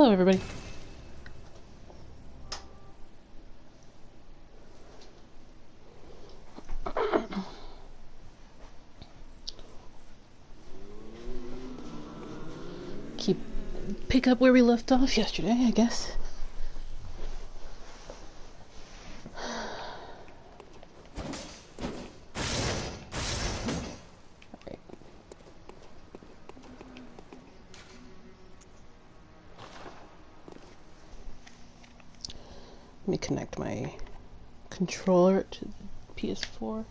Hello, everybody. Pick up where we left off yesterday, I guess. Alright. Let me connect my controller to the PS4.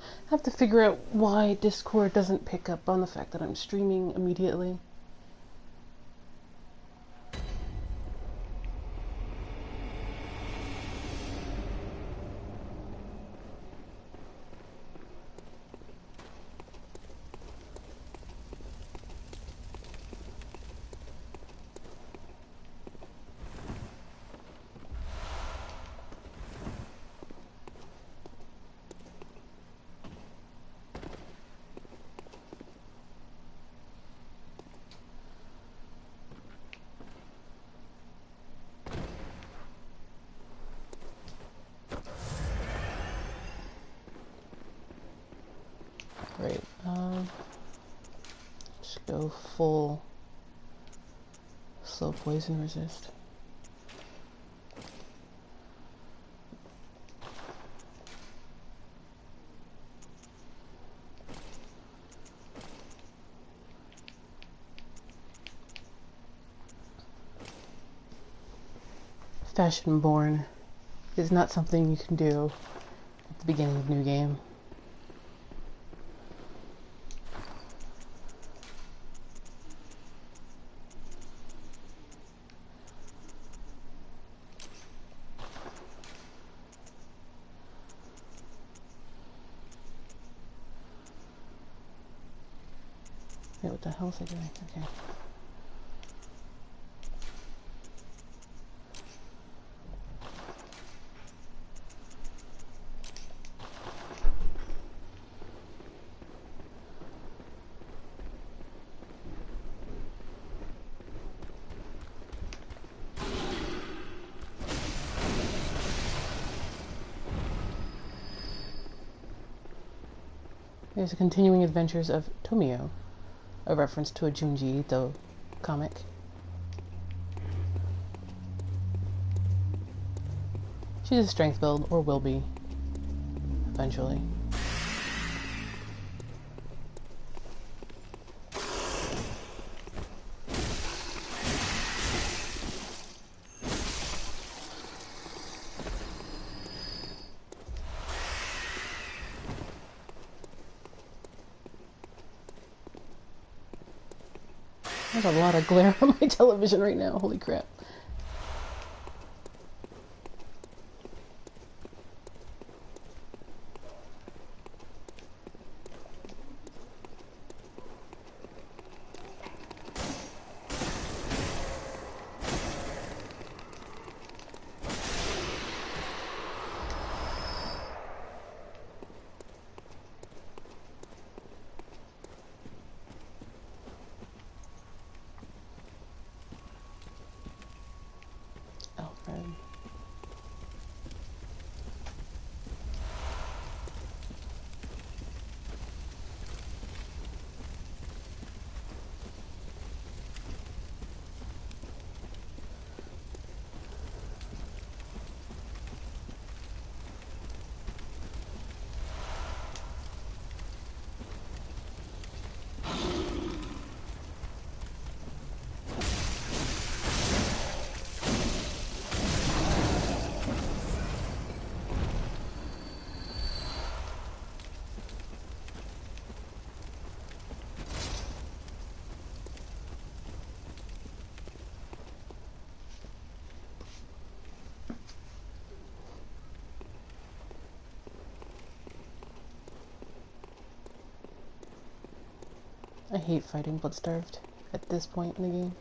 I have to figure out why Discord doesn't pick up on the fact that I'm streaming immediately. Right, just go full slow poison resist. Fashion born is not something you can do at the beginning of a new game. Wait, what the hell is I doing? Okay. There's the continuing adventures of Tomio, a reference to a Junji Ito comic. She's a strength build, or will be, eventually. There's a lot of glare on my television right now, holy crap. I hate fighting Bloodstarved at this point in the game.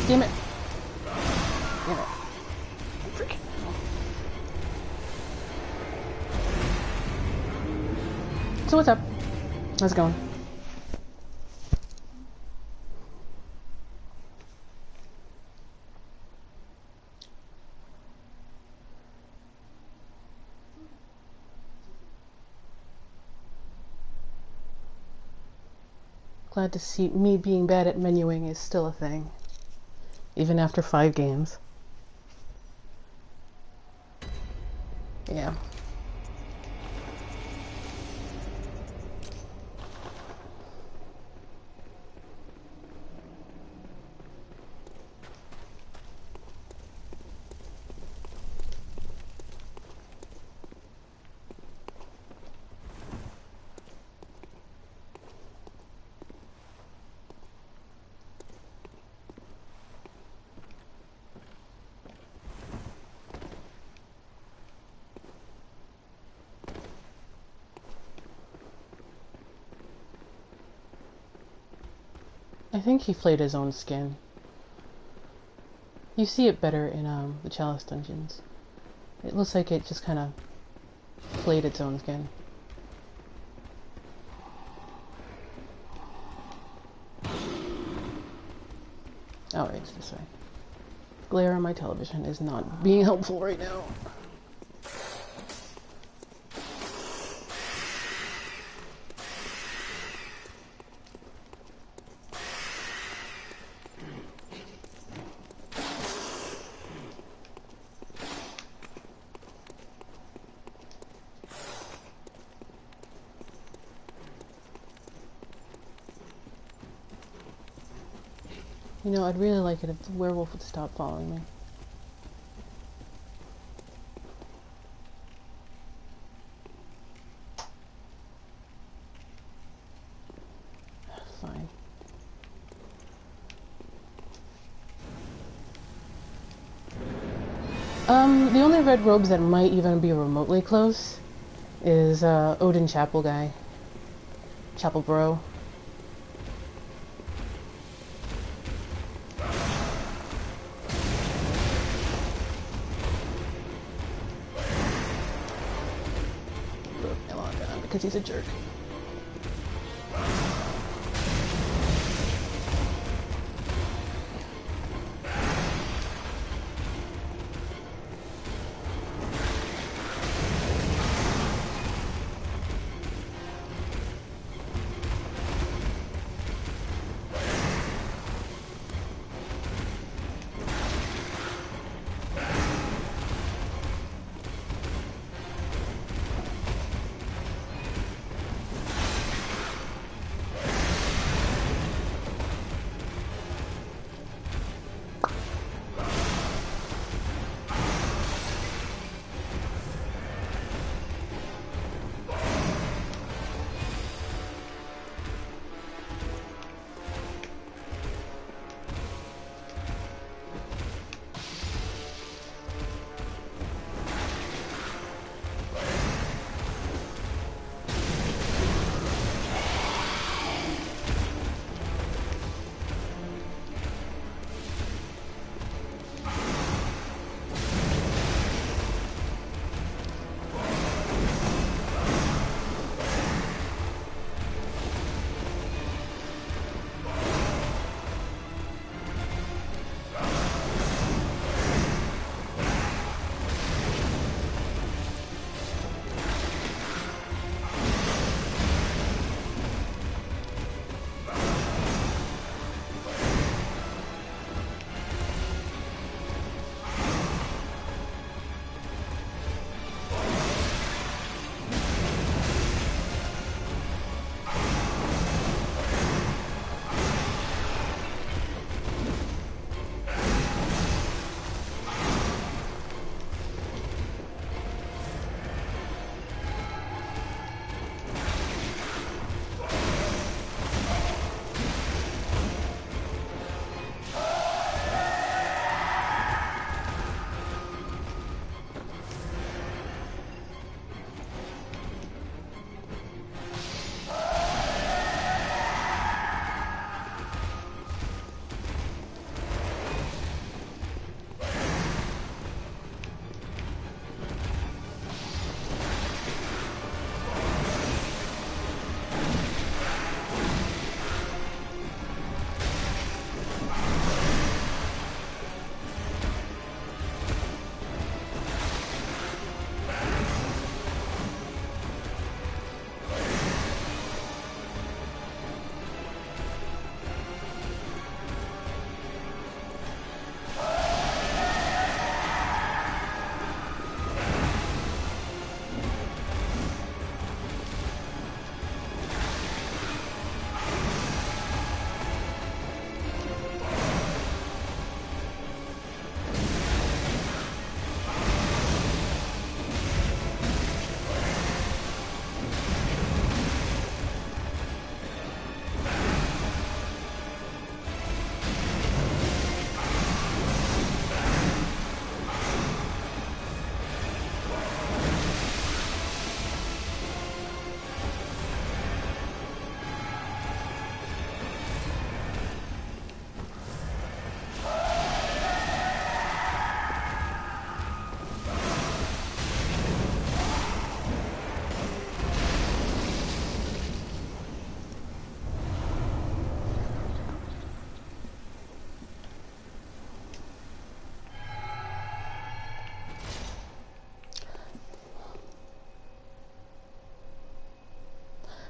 Damn it! Damn it. Freaking. So what's up? How's it going? Glad to see me being bad at menuing is still a thing. Even after 5 games. Yeah. I think he flayed his own skin. You see it better in the Chalice dungeons. It looks like it just kind of flayed its own skin. Oh, right, it's this way. Glare on my television is not being helpful right now. You know, I'd really like it if the werewolf would stop following me. Fine. The only red robes that might even be remotely close is Oedon Chapel guy. Chapel bro. Because he's a jerk.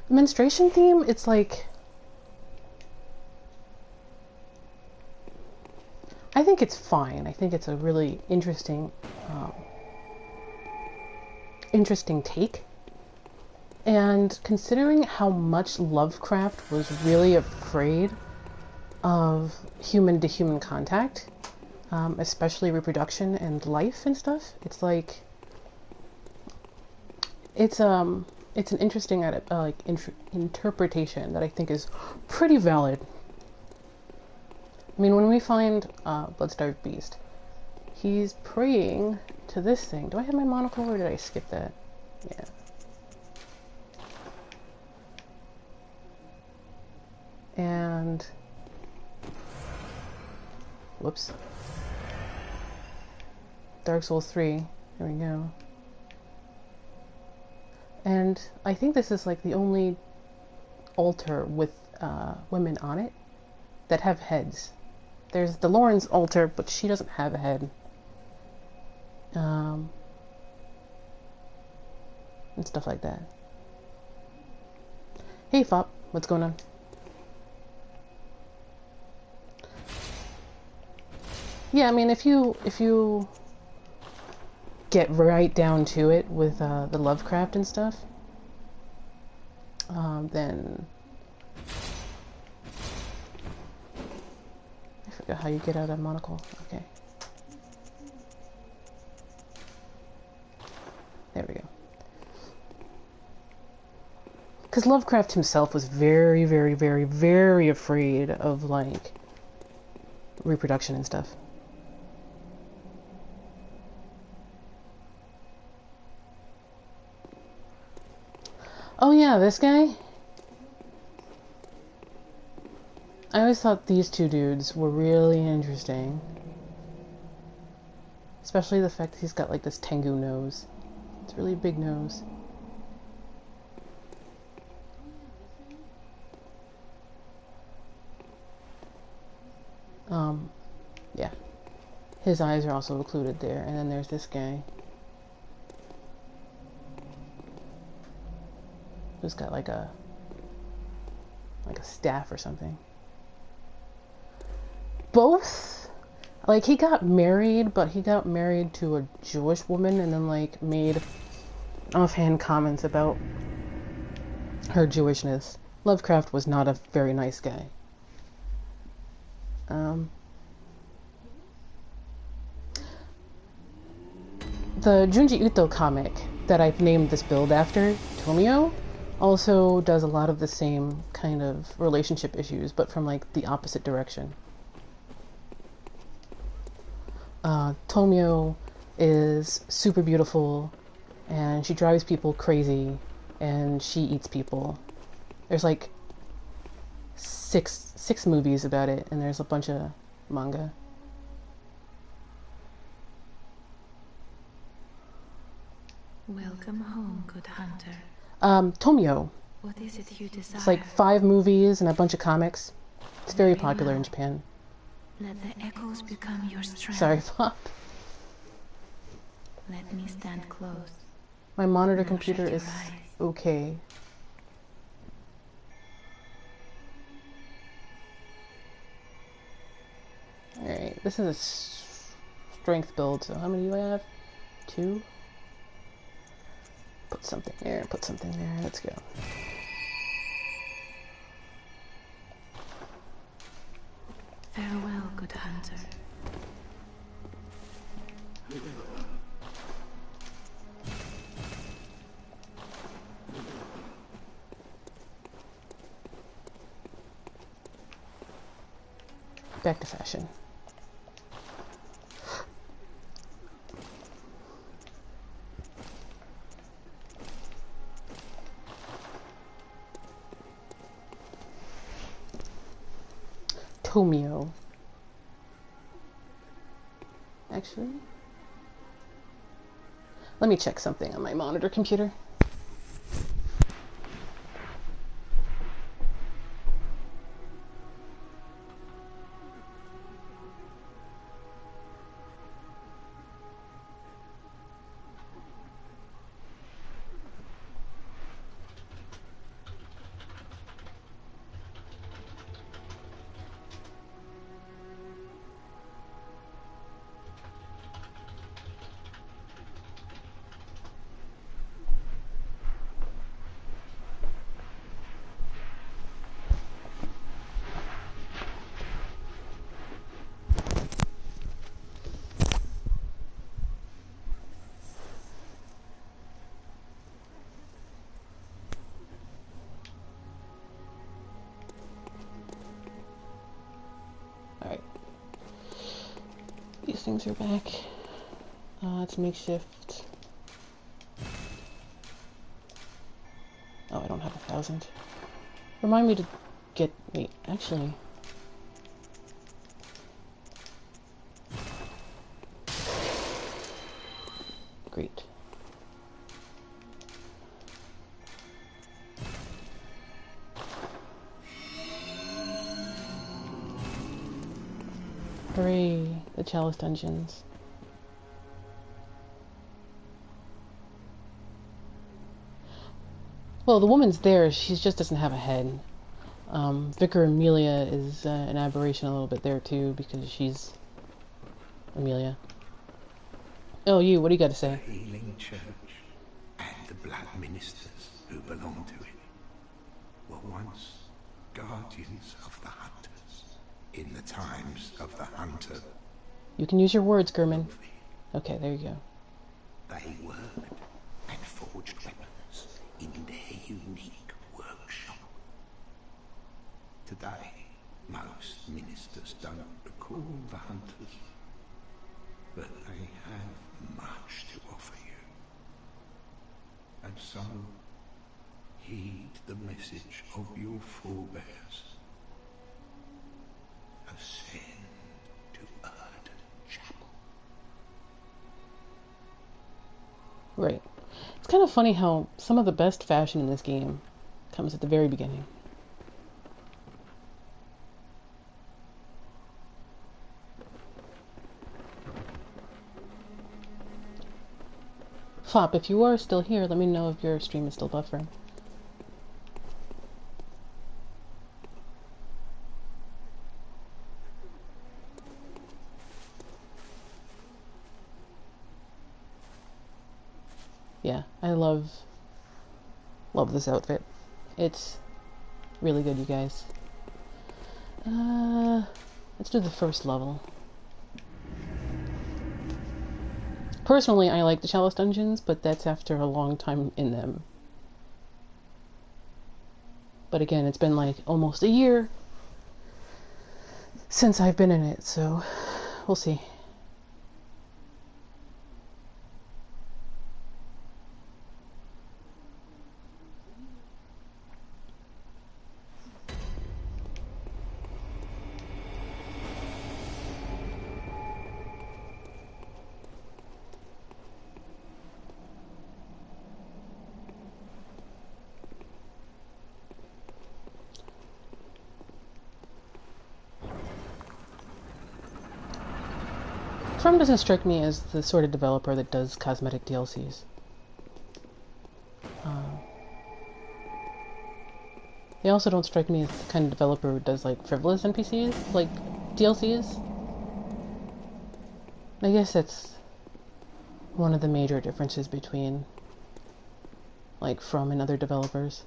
The menstruation theme, it's like... I think it's fine. I think it's a really interesting take. And considering how much Lovecraft was really afraid of human-to-human contact, especially reproduction and life and stuff, it's like... It's an interesting interpretation that I think is pretty valid. I mean, when we find Bloodstarved Beast, he's praying to this thing. Do I have my monocle or did I skip that? Yeah. And... whoops. Dark Souls 3. There we go. And I think this is like the only altar with women on it that have heads. There's the Lauren's altar, but she doesn't have a head. And stuff like that. Hey Fop, what's going on? Yeah, I mean, if you get right down to it with the Lovecraft and stuff, then I forgot how you get out of monocle. Okay, there we go. Because Lovecraft himself was very, very, very, very afraid of like reproduction and stuff. Oh yeah, this guy? I always thought these two dudes were really interesting. Especially the fact that he's got like this Tengu nose. It's a really big nose. Yeah. His eyes are also occluded there, and then there's this guy. Who's got like a staff or something. Both, like, he got married, but he got married to a Jewish woman and then like made offhand comments about her Jewishness. Lovecraft was not a very nice guy. The Junji Ito comic that I've named this build after, Tomio, also does a lot of the same kind of relationship issues, but from like the opposite direction. Tomio is super beautiful, and she drives people crazy, and she eats people. There's like six movies about it, and there's a bunch of manga. Welcome home, good hunter. Tomio. What is it you desire? It's like 5 movies and a bunch of comics. It's very popular in Japan. Let the echoes become your strength. Sorry, Pop. Let me stand close. My monitor computer is okay. Alright, this is a strength build, so how many do I have? 2? Put something there, put something there, let's go. Farewell, good hunter. Back to fashion. Tomio. Actually, let me check something on my monitor computer. Alright. These things are back. It's makeshift. Oh, I don't have 1,000. Remind me to get... Wait, actually... Great. Hooray! The Chalice Dungeons. Well, the woman's there, she just doesn't have a head. Vicar Amelia is an aberration a little bit there too, because she's Amelia. Oh, you, what do you got to say? The healing church and the blood ministers who belong to it were once guardians of the hunters in the times of the hunter. You can use your words, Gurman. Okay, there you go. They worked and forged weapons in their unique workshop. Today, most ministers don't recall the hunters, but they have much to offer you. And so, heed the message of your forebears. Ascend to Oedon Chapel. Right. It's kind of funny how some of the best fashion in this game comes at the very beginning. Flop, if you are still here, let me know if your stream is still buffering. Yeah, I love this outfit. It's really good, you guys. Let's do the first level. Personally, I like the Chalice Dungeons, but that's after a long time in them. But again, it's been like almost a year since I've been in it, so we'll see. From doesn't strike me as the sort of developer that does cosmetic DLCs. They also don't strike me as the kind of developer who does like frivolous NPCs, like DLCs. I guess that's one of the major differences between like From and other developers.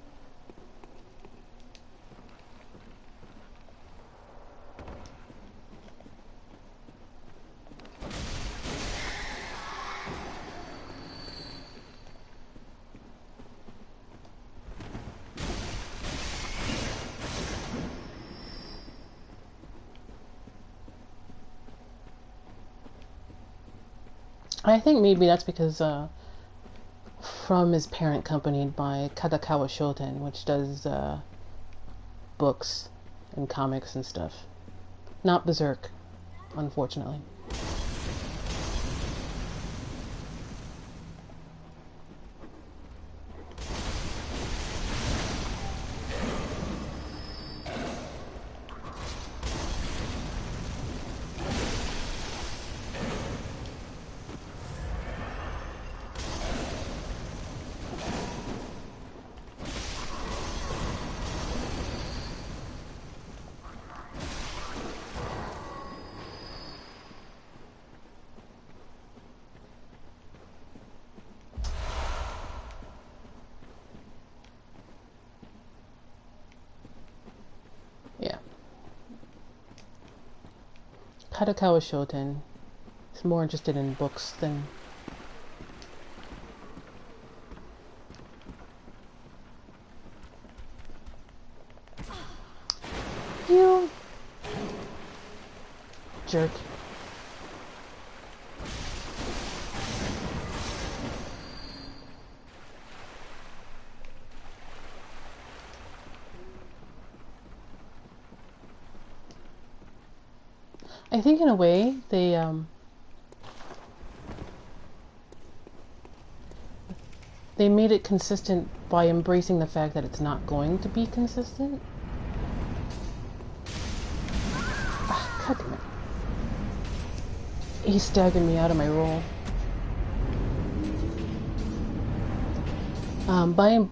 I think maybe that's because From is parent companied by Kadokawa Shoten, which does books and comics and stuff. Not Berserk, unfortunately. Kadokawa Shoten is more interested in books than... You... Jerk. I think in a way they made it consistent by embracing the fact that it's not going to be consistent. Ah, God damn it. He staggered me out of my roll.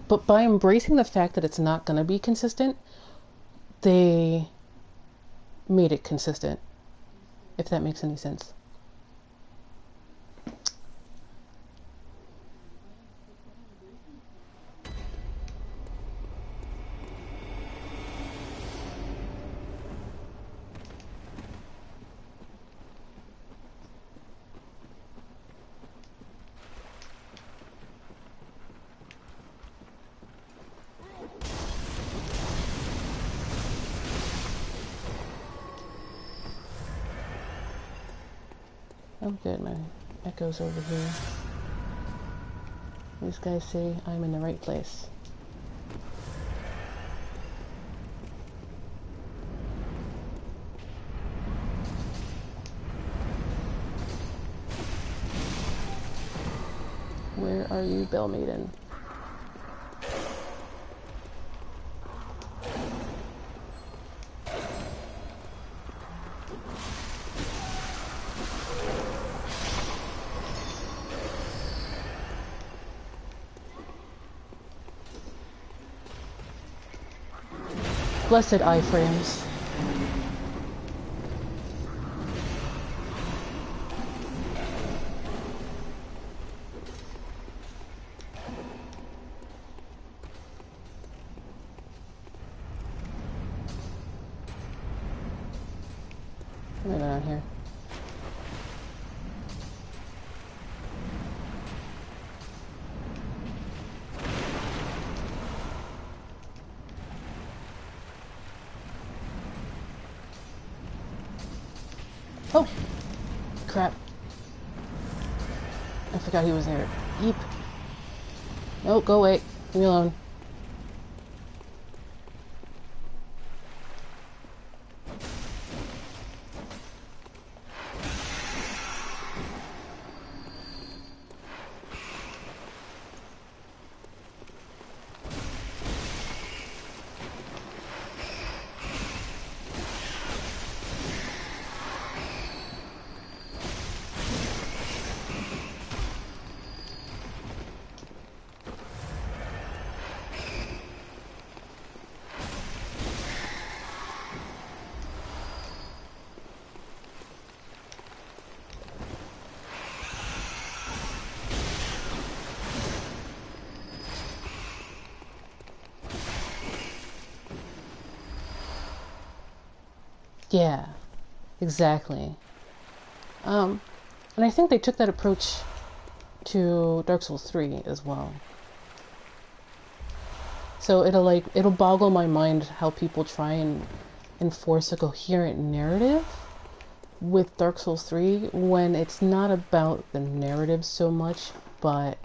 But by embracing the fact that it's not going to be consistent, they made it consistent. If that makes any sense. Oh good, my echo's over here. These guys say I'm in the right place. Where are you, Bell Maiden? Blessed iframes. What am I going on here? Oh! Crap. I forgot he was there. Yeep. No, go away. Leave me alone. Yeah, exactly. And I think they took that approach to Dark Souls 3 as well. So it'll boggle my mind how people try and enforce a coherent narrative with Dark Souls 3 when it's not about the narrative so much, but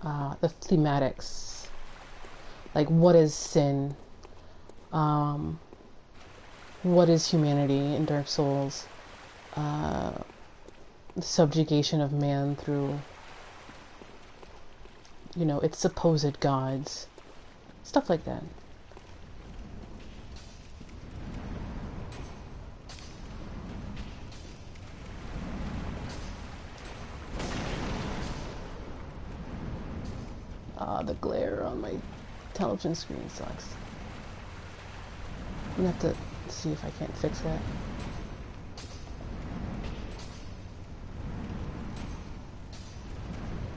the thematics. Like, what is sin? What is humanity in Dark Souls? The subjugation of man through, you know, its supposed gods. Stuff like that. The glare on my television screen sucks. I'm gonna have to see if I can't fix that.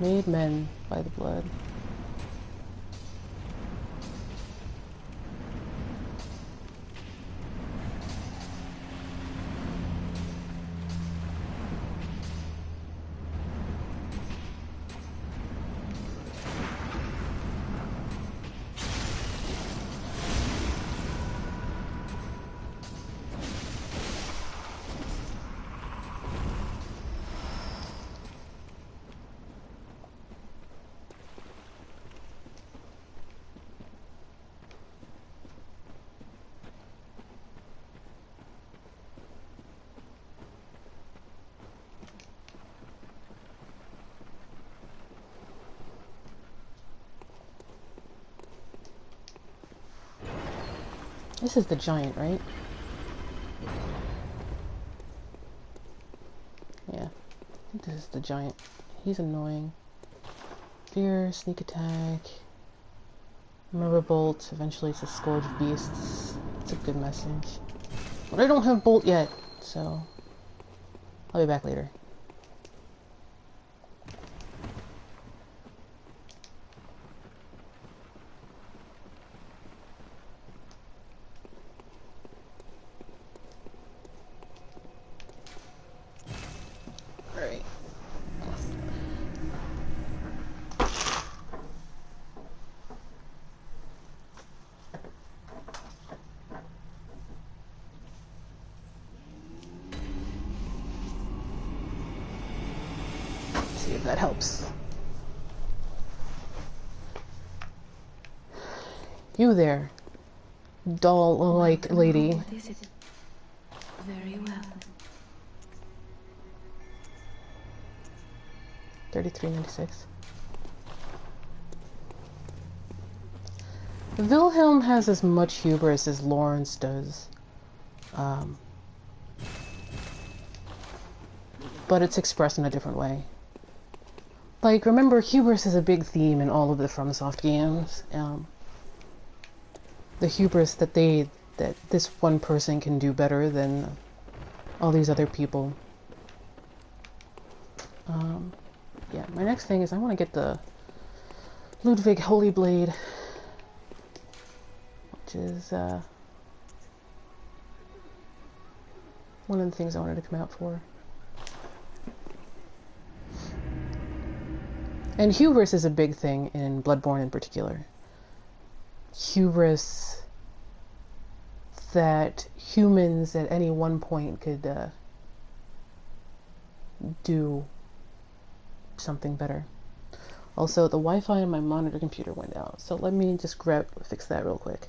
Made men by the blood. This is the giant, right? Yeah, I think this is the giant. He's annoying. Fear, sneak attack, Murder Bolt. Eventually it's a Scourge of Beasts. It's a good message. But I don't have Bolt yet, so I'll be back later. Alright. See if that helps. You there, doll-like lady. This is very well. 3396. Wilhelm has as much hubris as Lawrence does. But it's expressed in a different way. Like, remember, hubris is a big theme in all of the FromSoft games. The hubris that this one person can do better than all these other people. Yeah, my next thing is I want to get the Ludwig Holy Blade, which is one of the things I wanted to come out for. And hubris is a big thing in Bloodborne in particular. Hubris that humans at any one point could do something better. Also, the Wi-Fi on my monitor computer went out, so let me just fix that real quick.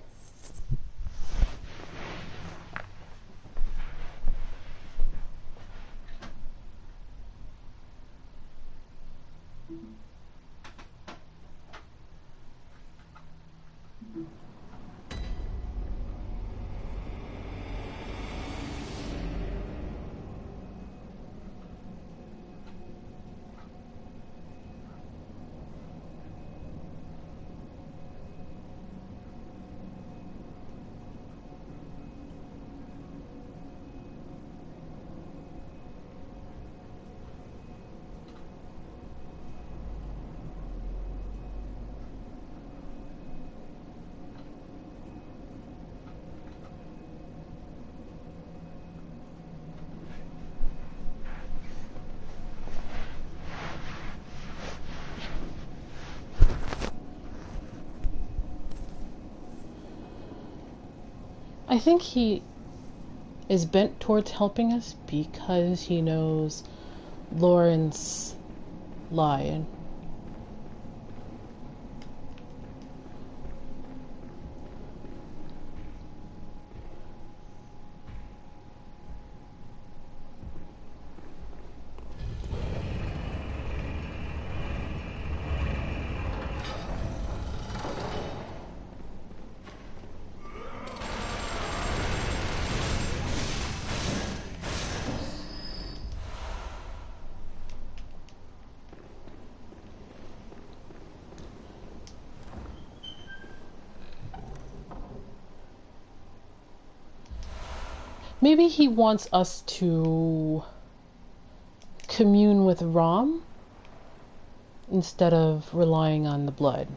I think he is bent towards helping us because he knows Lawrence lied. Maybe he wants us to commune with Rom instead of relying on the blood.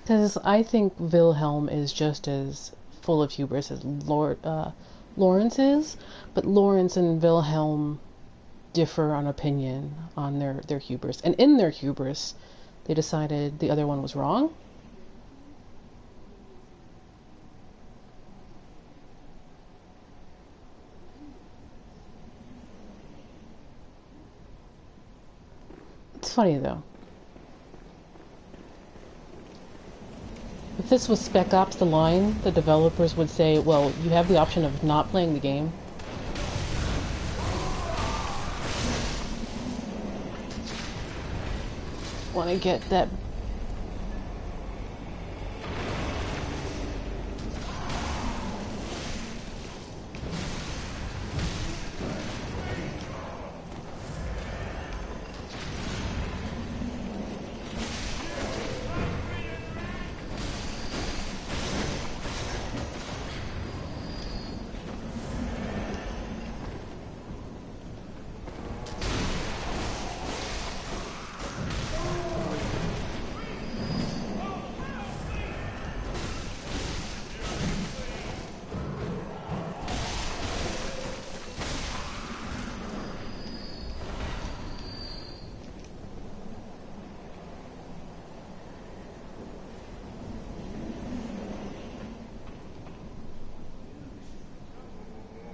Because I think Wilhelm is just as full of hubris as Lawrence is, but Lawrence and Wilhelm differ on opinion on their hubris. And in their hubris, they decided the other one was wrong. It's funny though. If this was Spec Ops The Line, the developers would say, well, you have the option of not playing the game. Want to get that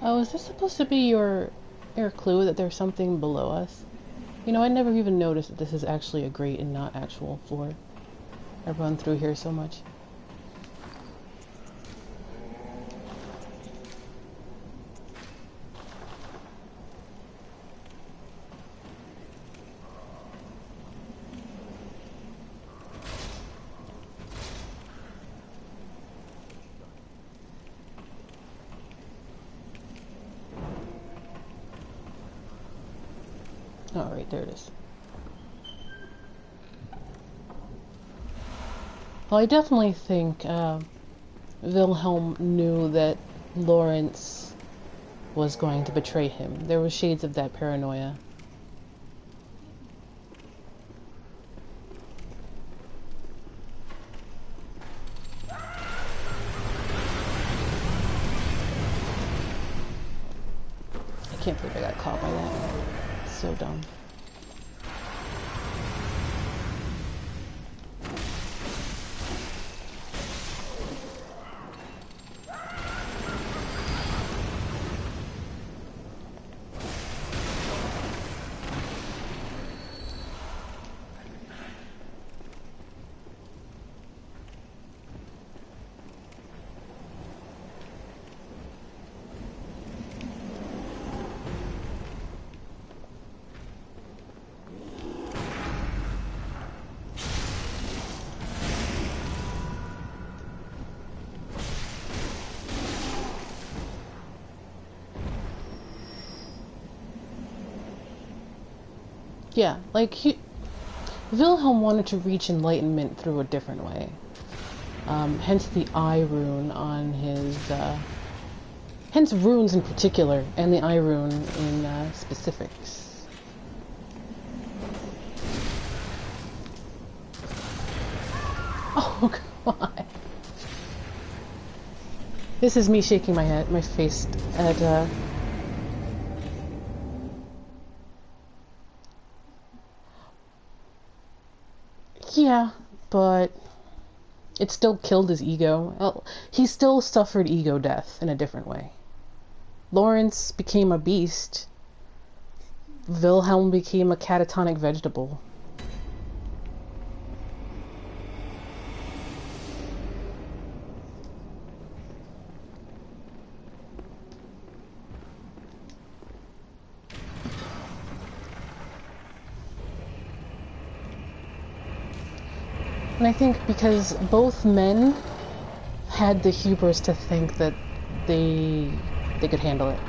Oh, is this supposed to be your clue that there's something below us? You know, I never even noticed that this is actually a grate and not actual floor. I run through here so much. Oh, right, there it is. Well, I definitely think Wilhelm knew that Lawrence was going to betray him. There were shades of that paranoia. I can't believe I got caught by that. It's so dumb. Yeah, like Wilhelm wanted to reach enlightenment through a different way. Hence the eye rune on his, hence runes in particular, and the eye rune in specifics. Oh god. This is me shaking my face at, yeah, but it still killed his ego. Well, he still suffered ego death in a different way. Lawrence became a beast. Wilhelm became a catatonic vegetable. And I think because both men had the hubris to think that they could handle it.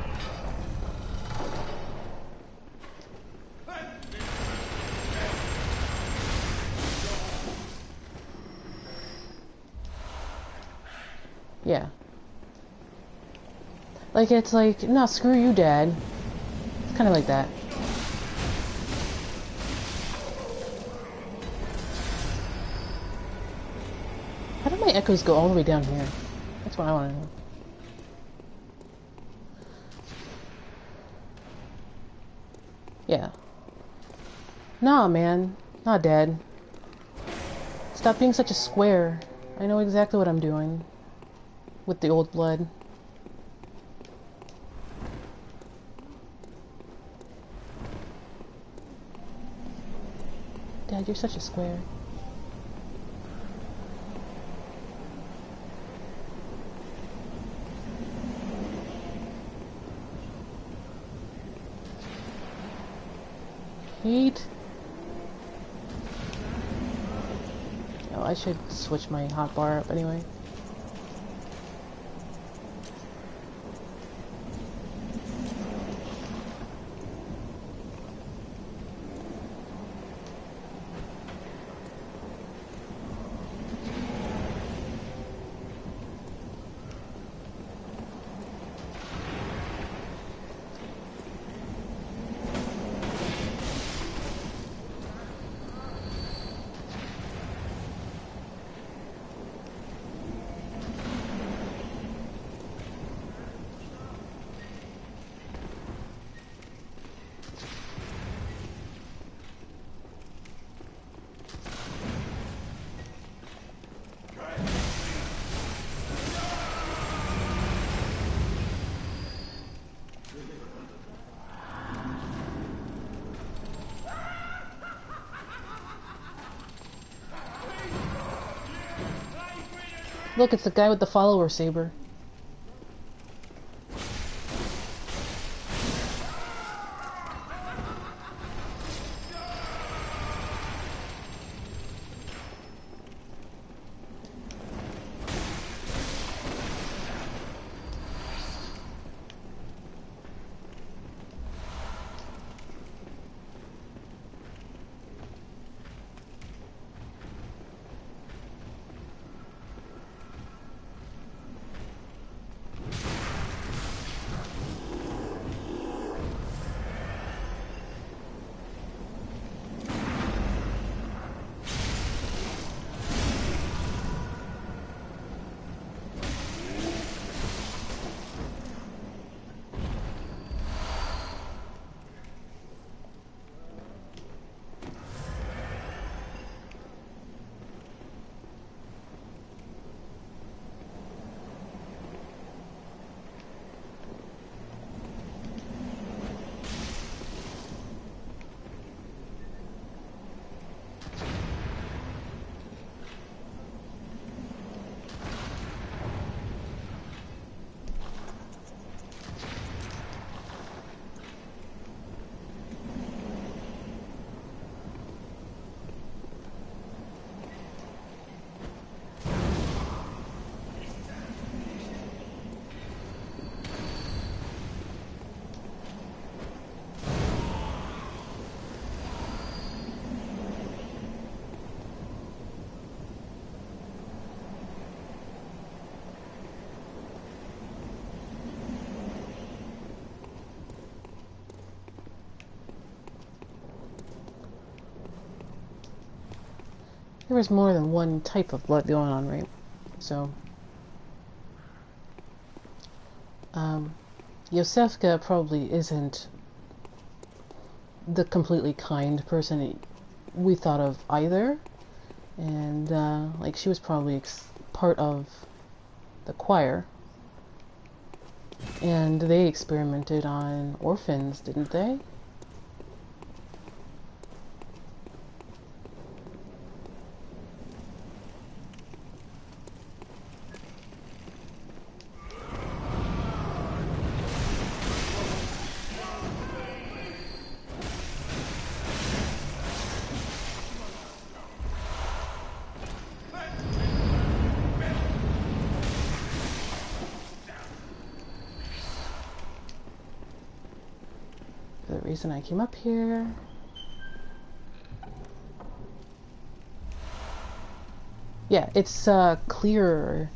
Yeah. Like, it's like, no, screw you, Dad. It's kind of like that. How do my echoes go all the way down here? That's what I want to know. Yeah. Nah, man. Nah, Dad. Stop being such a square. I know exactly what I'm doing. With the old blood. Dad, you're such a square. Heat. Oh, I should switch my hotbar up anyway. Look, it's the guy with the follower saber. There was more than one type of blood going on, right? So, Iosefka probably isn't the completely kind person we thought of either. And, like, she was probably part of the choir. And they experimented on orphans, didn't they? The reason I came up here. Yeah, it's clearer.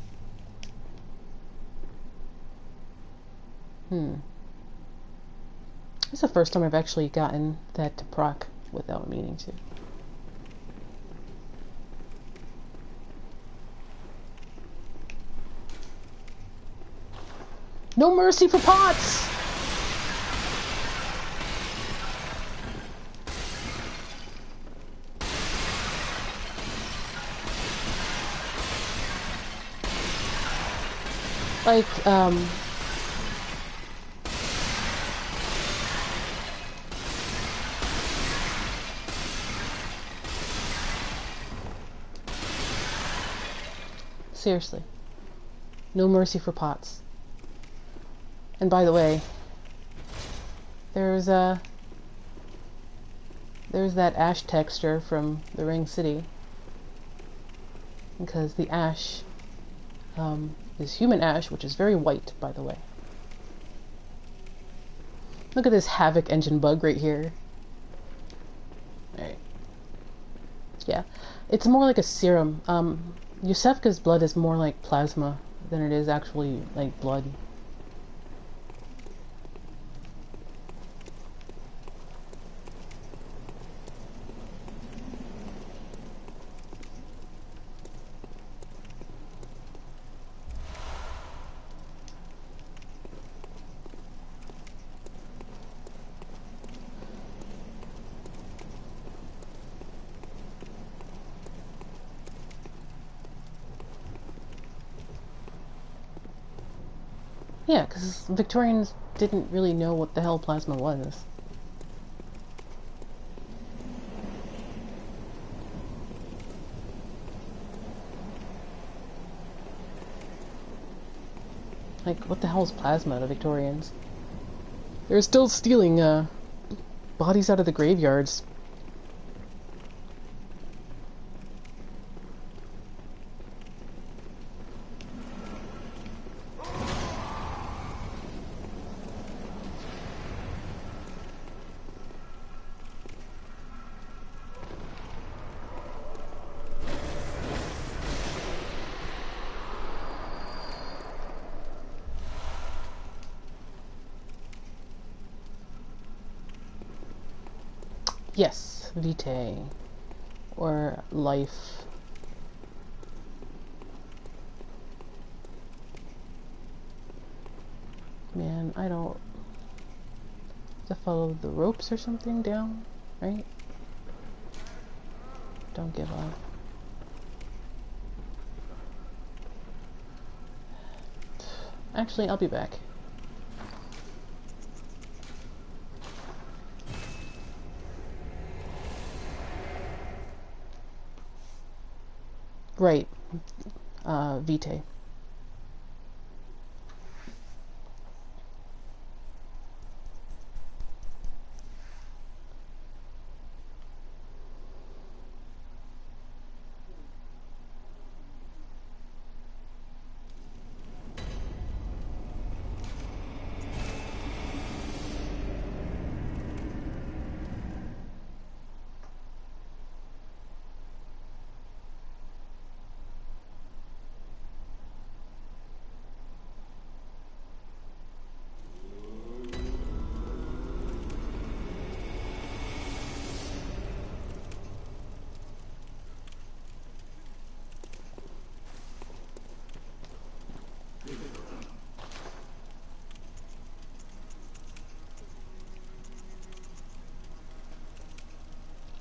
It's the first time I've actually gotten that to proc without meaning to. No mercy for pots! Like, seriously. No mercy for pots. And by the way, there's that ash texture from the Ring City. Because the ash, is human ash, which is very white, by the way. Look at this Havoc engine bug right here. Alright. Yeah. It's more like a serum. Iosefka's blood is more like plasma than it is actually like blood. Yeah, because Victorians didn't really know what the hell plasma was. Like, what the hell is plasma, the Victorians? They're still stealing, bodies out of the graveyards. Yes, vitae, or life. Man, I don't have to follow the ropes or something down, right? Don't give up. Actually, I'll be back. Right. Vitae.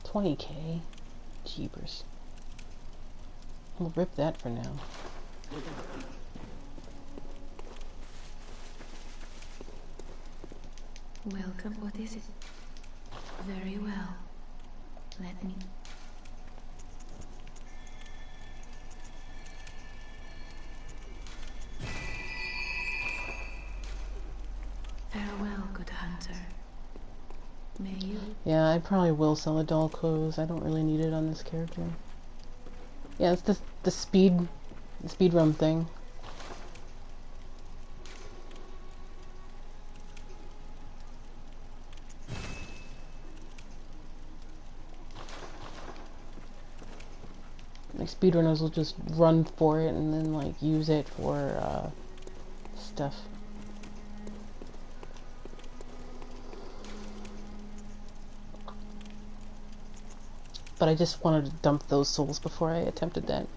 $20K? Jeepers. We'll rip that for now. Welcome. What is it? Very well. Let me. Farewell, good hunter. May you. Yeah, I probably will sell a doll clothes. I don't really need it on this character. Yeah, it's the speed run thing. Like speedrunners will just run for it and then like use it for stuff. But I just wanted to dump those souls before I attempted that.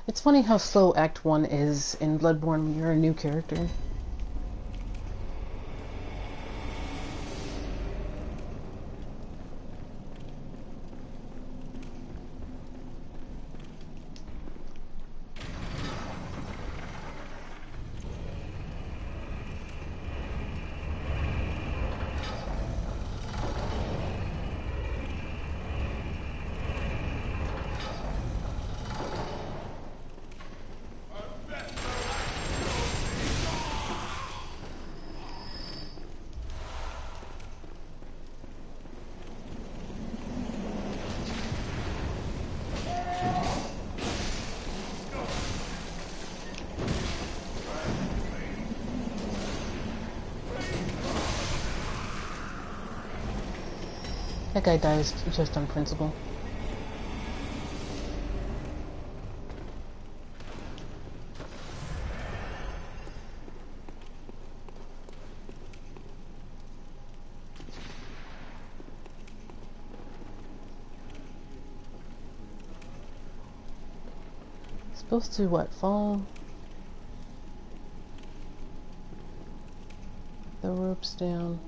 It's funny how slow Act 1 is in Bloodborne when you're a new character. That guy dies just on principle. Supposed to what? Follow the ropes down.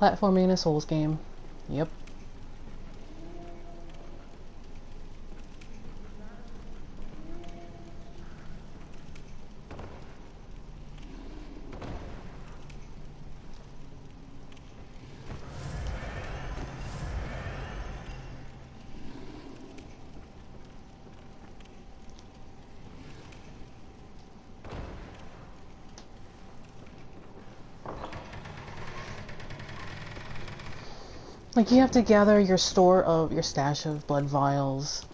Platforming in a Souls game. Yep. Like, you have to gather your stash of blood vials.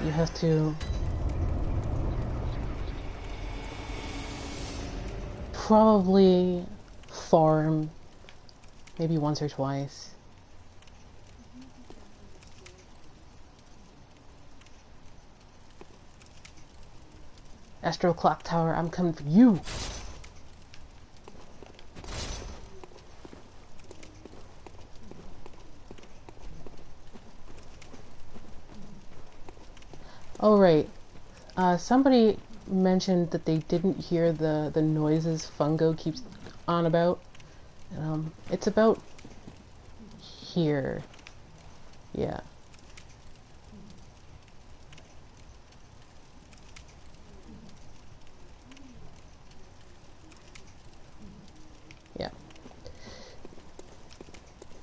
You have to probably farm maybe once or twice. Astro Clock Tower, I'm coming for you! Oh, right. Somebody mentioned that they didn't hear the noises Fungo keeps on about. It's about here. Yeah. Yeah.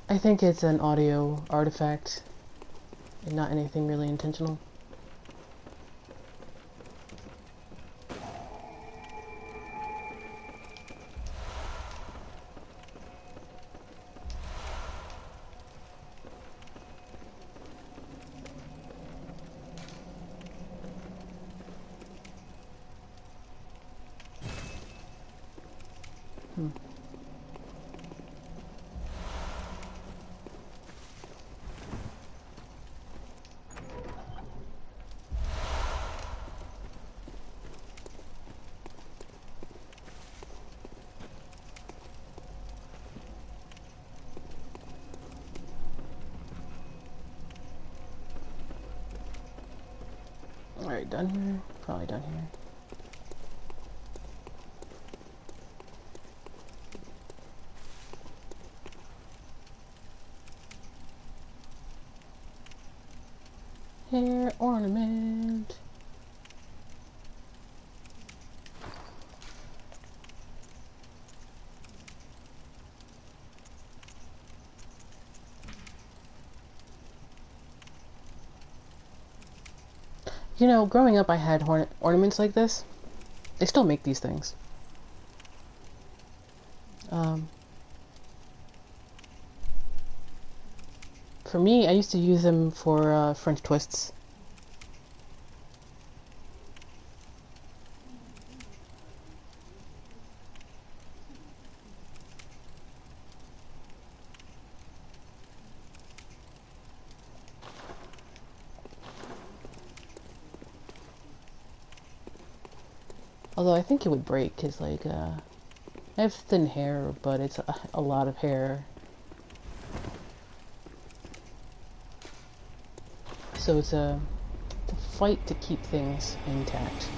I think it's an audio artifact and not anything really intentional. Alright, done here? Probably done here. Hair ornament. You know, growing up I had ornaments like this. They still make these things. For me, I used to use them for French twists. Although I think it would break, because, like, I have thin hair, but it's a lot of hair. So it's a fight to keep things intact.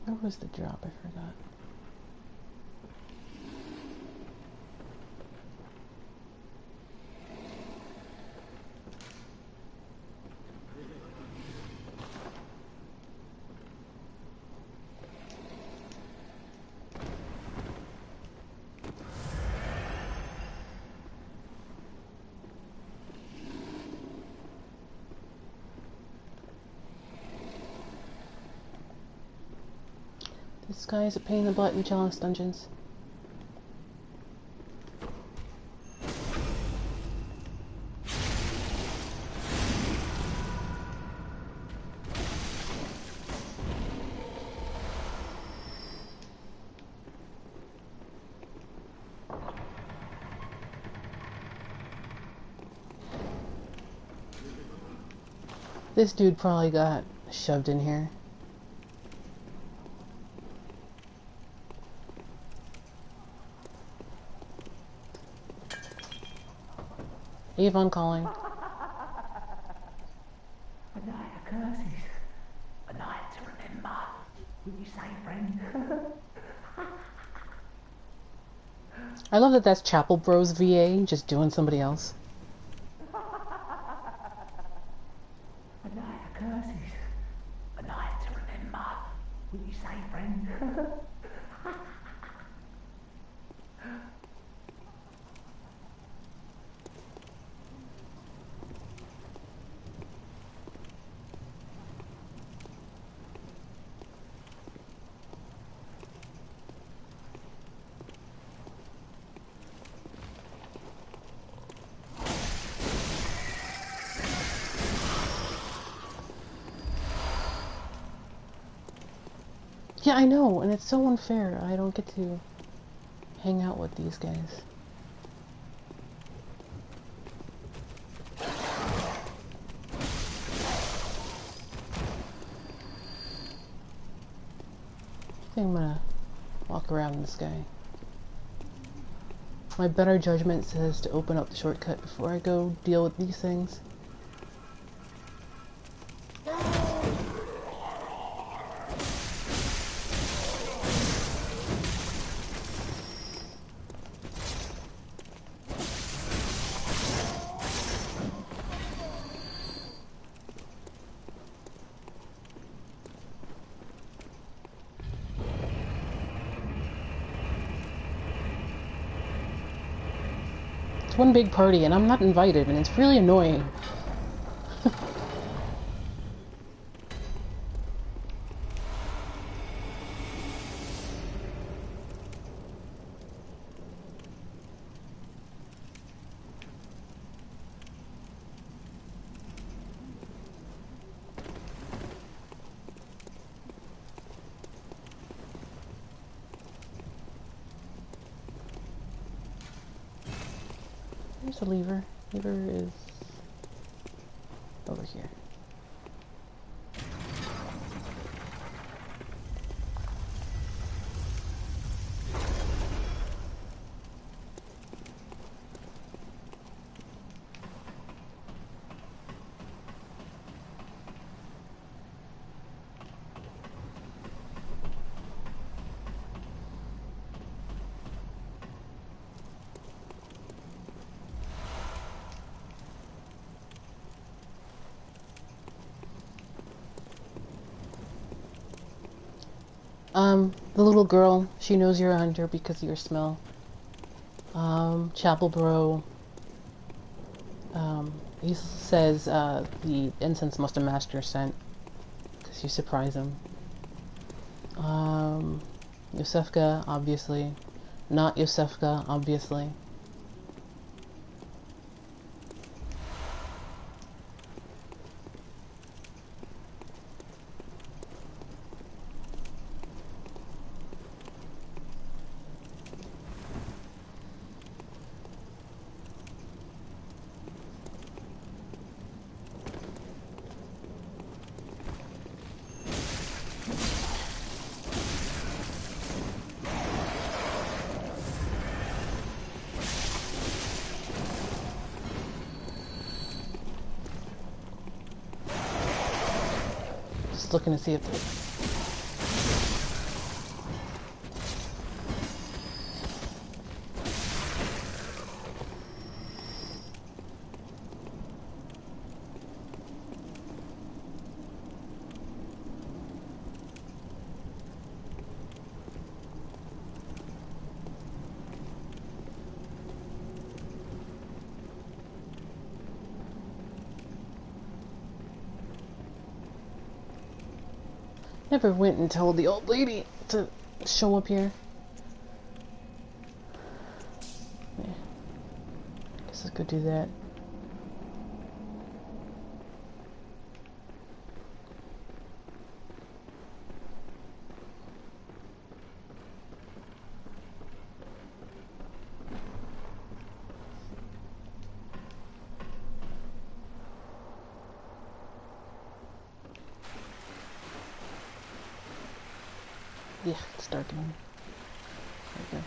Where was the drop? I forgot. This guy is a pain in the butt in chalice dungeons. This dude probably got shoved in here. Avon calling. A night of curses. A night to remember. Would you say, friend? I love that that's Chapel Bros VA, just doing somebody else. A night of curses. A night to remember. Would you say, friend? Yeah, I know, and it's so unfair. I don't get to hang out with these guys. I think I'm gonna walk around this guy. My better judgment says to open up the shortcut before I go deal with these things. It's one big party and I'm not invited and it's really annoying. There's a lever. Lever is over here. The little girl, she knows you're a hunter because of your smell. Chapel Bro, he says the incense must have matched your scent because you surprise him. Iosefka, obviously. Not Iosefka, obviously. Looking to see if never went and told the old lady to show up here. Yeah. Guess I could do that. Yeah, it's darkening. Okay.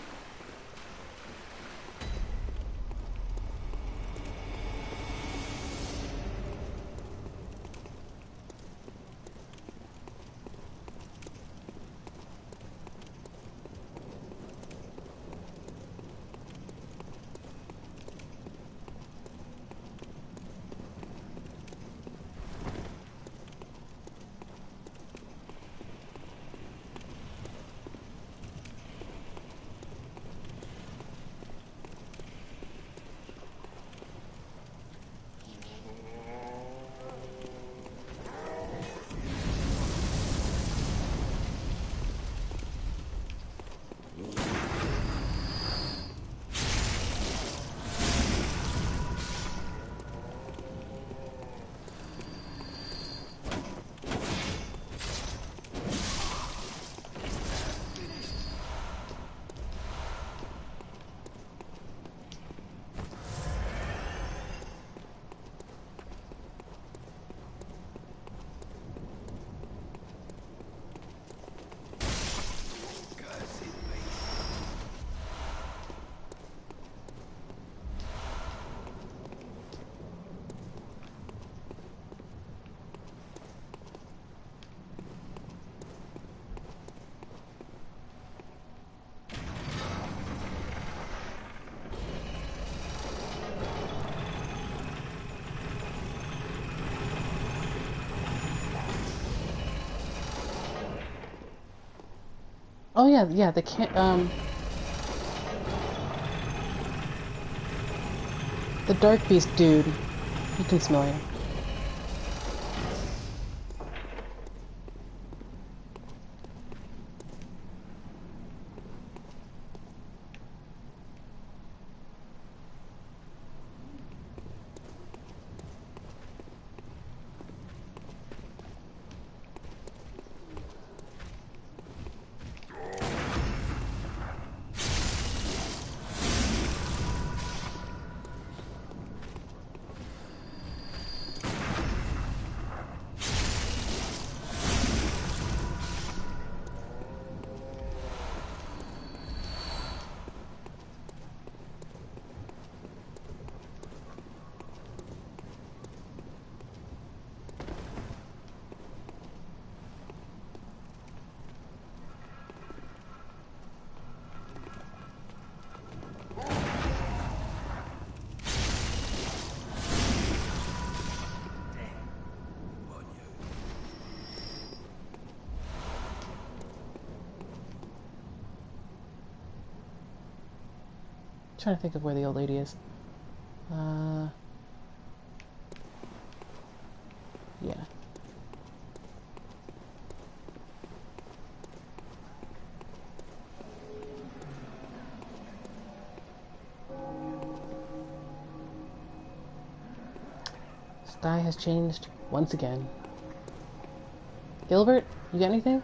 Oh yeah, yeah, the the dark beast dude. You can smell him. Trying to think of where the old lady is. Yeah. Sky has changed once again. Gilbert, you got anything?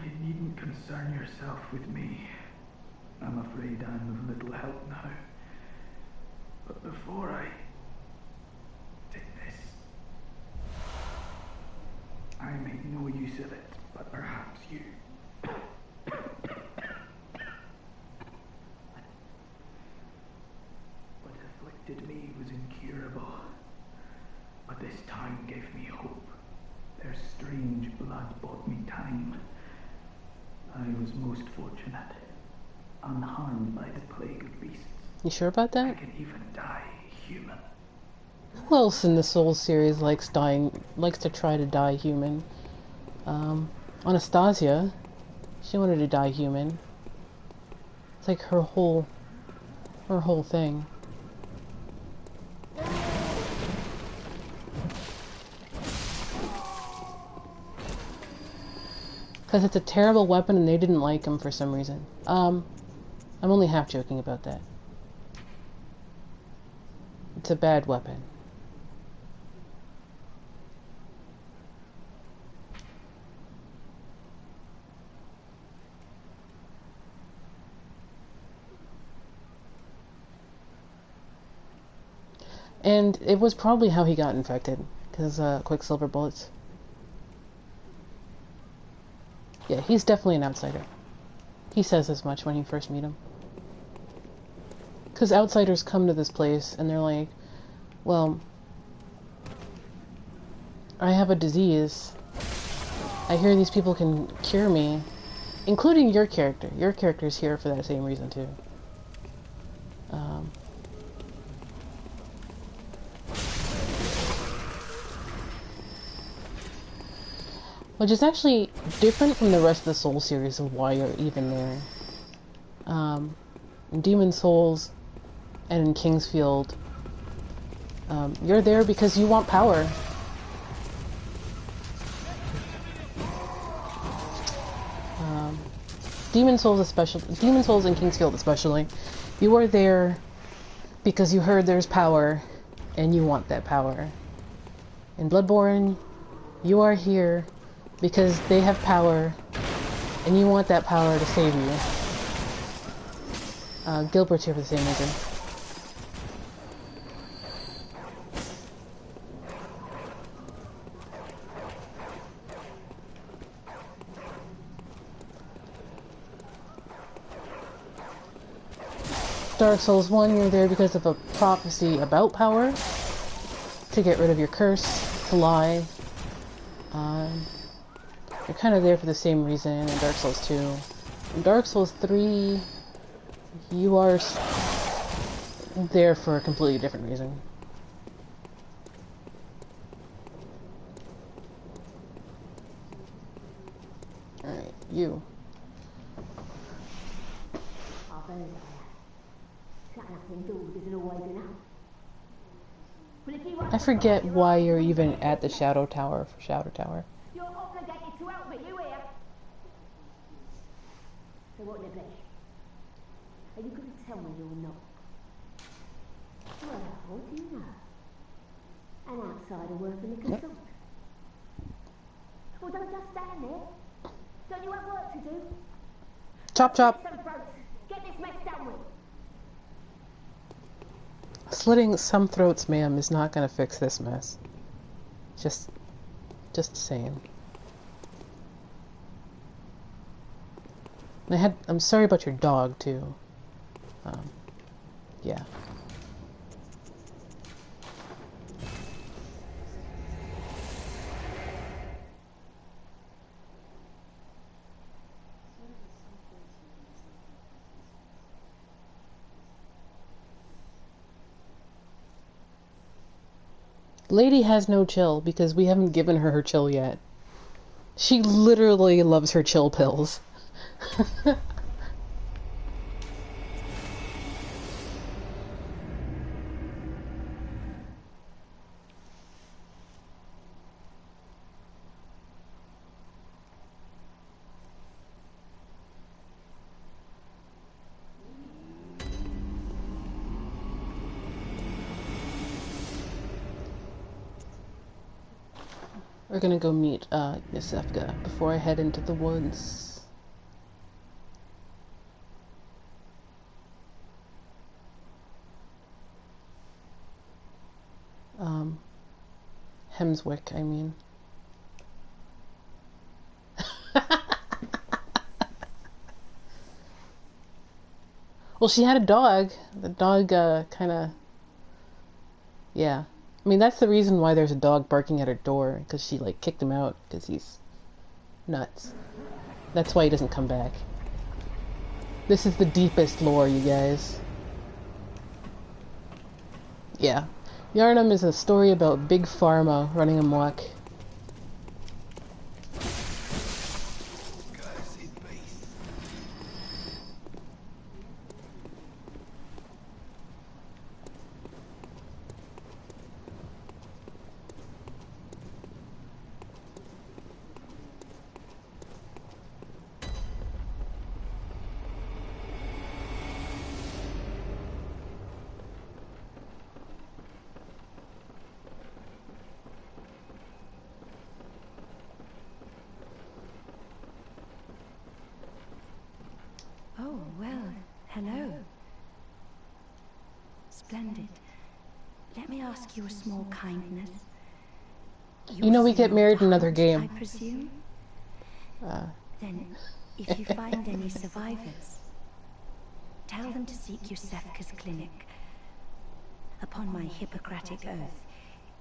You needn't concern yourself with me. I'm afraid I'm of little help now. But before I take this, I make no use of it, but perhaps you. What afflicted me was incurable, but this time gave me hope. Their strange blood bought me time. I was most fortunate, unharmed by the plague of beasts. You sure about I that? can even die human. Who else in the Souls series likes to try to die human? Anastasia, she wanted to die human. It's like her whole thing. Because it's a terrible weapon and they didn't like him for some reason. I'm only half joking about that. It's a bad weapon. And it was probably how he got infected. Because, Quicksilver bullets. Yeah, he's definitely an outsider. He says as much when you first meet him. Because outsiders come to this place and they're like, well, I have a disease. I hear these people can cure me. Including your character. Your character's here for that same reason, too. Which is actually different from the rest of the Soul series of why you're even there. In Demon Souls and in Kingsfield, you're there because you want power. Demon Souls and Kingsfield especially, you are there because you heard there's power and you want that power. In Bloodborne, you are here because they have power and you want that power to save you. Gilbert's here for the same reason. Dark Souls 1, you're there because of a prophecy about power, to get rid of your curse, to lie. You're kind of there for the same reason in Dark Souls 2. In Dark Souls 3, you are there for a completely different reason. Alright, you. I forget why you're even at the Shadow Tower for Shadow Tower. You're obligated to help me, you hear? So what, Libby? Are you going to tell me you're not? Well, what do you know? An outsider working the consult. Well, don't just stand there. Don't you have work to do? Chop chop! Get this mess done with. Slitting some throats, ma'am, is not gonna fix this mess. Just saying. I'm sorry about your dog, too. Yeah. Lady has no chill because we haven't given her chill yet. She literally loves her chill pills. We're gonna go meet Iosefka before I head into the woods. Hemwick, I mean. Well, she had a dog. The dog kinda... Yeah. I mean, that's the reason why there's a dog barking at her door, because she, like, kicked him out, because he's nuts. That's why he doesn't come back. This is the deepest lore, you guys. Yeah. Yharnam is a story about Big Pharma running amok. Oh, well, hello. Splendid. Let me ask you a small kindness. You know we get married in another game. I presume? Uh, Then, if you find any survivors, tell them to seek Iosefka's clinic. Upon my Hippocratic oath,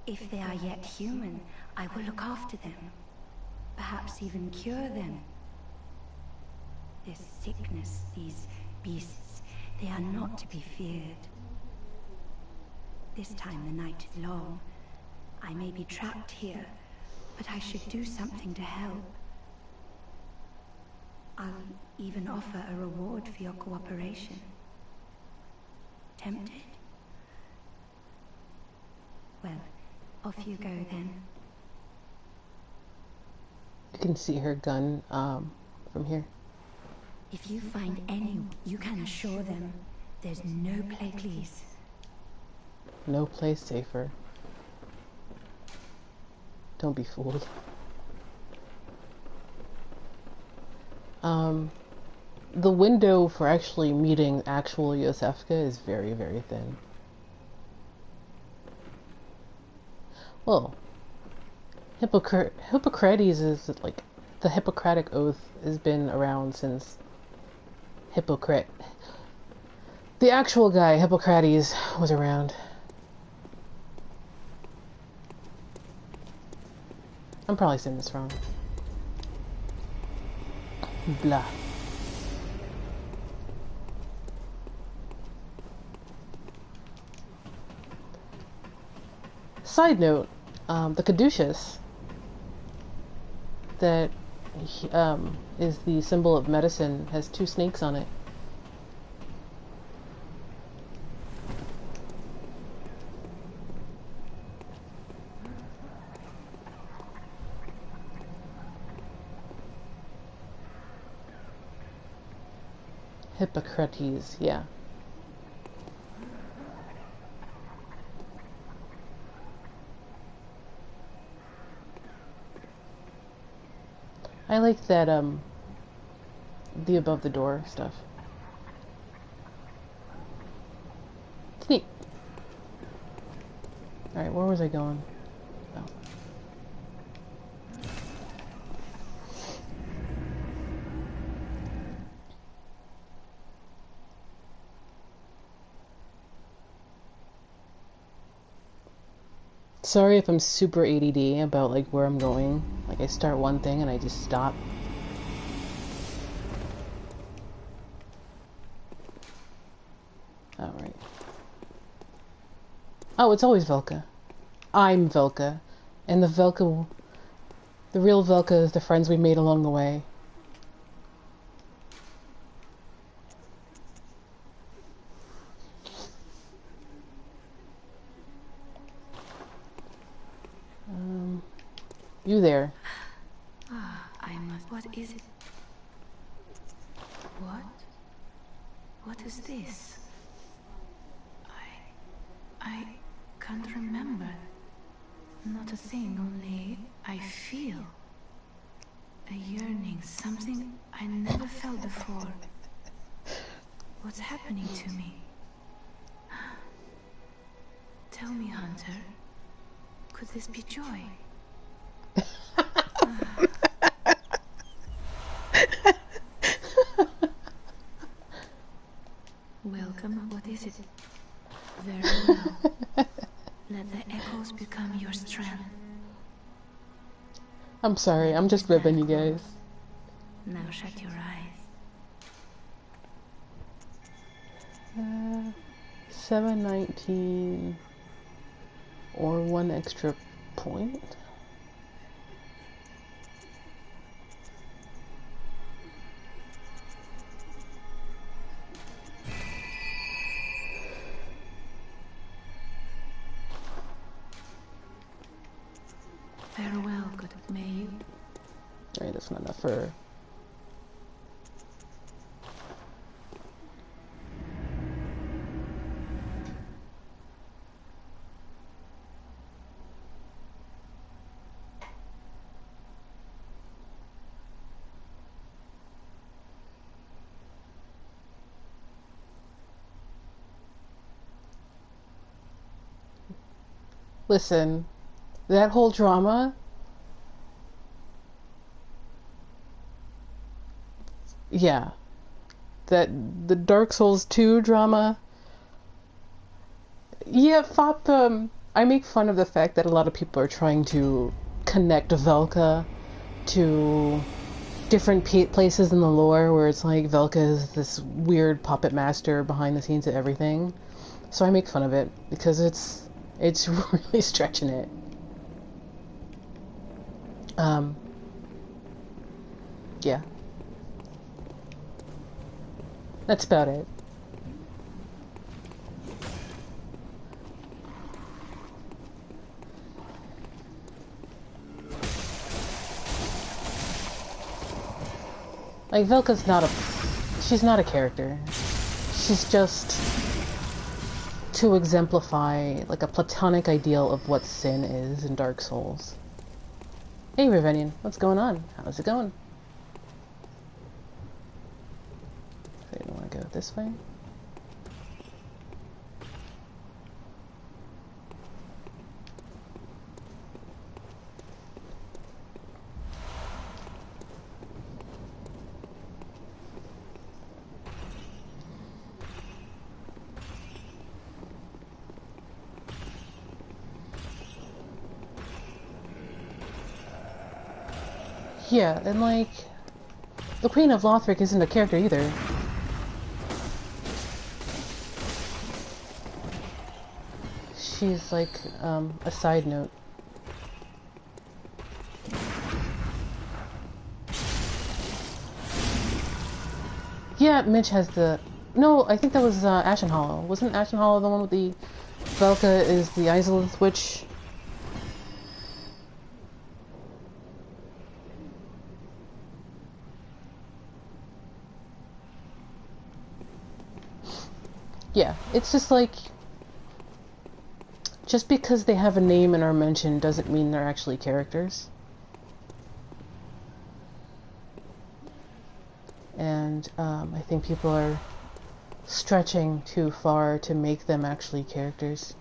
if they are yet human, I will look after them. Perhaps even cure them. This sickness, these beasts, they are not to be feared. This time the night is long. I may be trapped here, but I should do something to help. I'll even offer a reward for your cooperation. Tempted? Well, off you go then. you can see her gun from here. If you find any, you can assure them there's no place. No place safer. Don't be fooled. The window for actually meeting actual Iosefka is very, very thin. Well, Hippocrates is like, the Hippocratic Oath has been around since the actual guy, Hippocrates, was around. I'm probably saying this wrong. Blah. Side note, the caduceus that is the symbol of medicine has 2 snakes on it. Hippocrates, yeah. I like that, the above the door stuff. It's neat. Alright, where was I going? Oh. Sorry if I'm super ADD about like where I'm going. Like I start one thing and I just stop. Alright. Oh, it's always Velka. I'm Velka. And the real Velka is the friends we made along the way. You there. I must... What is it? What? What is this? I can't remember. Not a thing, only I feel a yearning, something I never felt before. What's happening to me? Tell me, Hunter, could this be joy? Welcome, what is it? Very well. Let the echoes become your strength. I'm sorry, I'm just ribbing you guys. Now shut your eyes. 719 or 1 extra point. Farewell, good may you. Alright, that's not enough for her. Listen, that whole drama yeah, that the Dark Souls 2 drama. Yeah, I make fun of the fact that a lot of people are trying to connect Velka to different places in the lore, where it's like Velka is this weird puppet master behind the scenes of everything. So I make fun of it because it's really stretching it. Yeah. That's about it. Like, Velka's she's not a character. She's just to exemplify, like, a platonic ideal of what sin is in Dark Souls. Hey, Ravenian, what's going on? How's it going? So you want to go this way? Yeah, and like, the Queen of Lothric isn't a character either. She's like, a side note. Yeah, Mitch has the... No, I think that was, Ashen Hollow. Wasn't Ashen Hollow the one with the... Velka is the Isolith Witch? Yeah, it's just like... Just because they have a name and are mentioned doesn't mean they're actually characters. And, I think people are stretching too far to make them actually characters.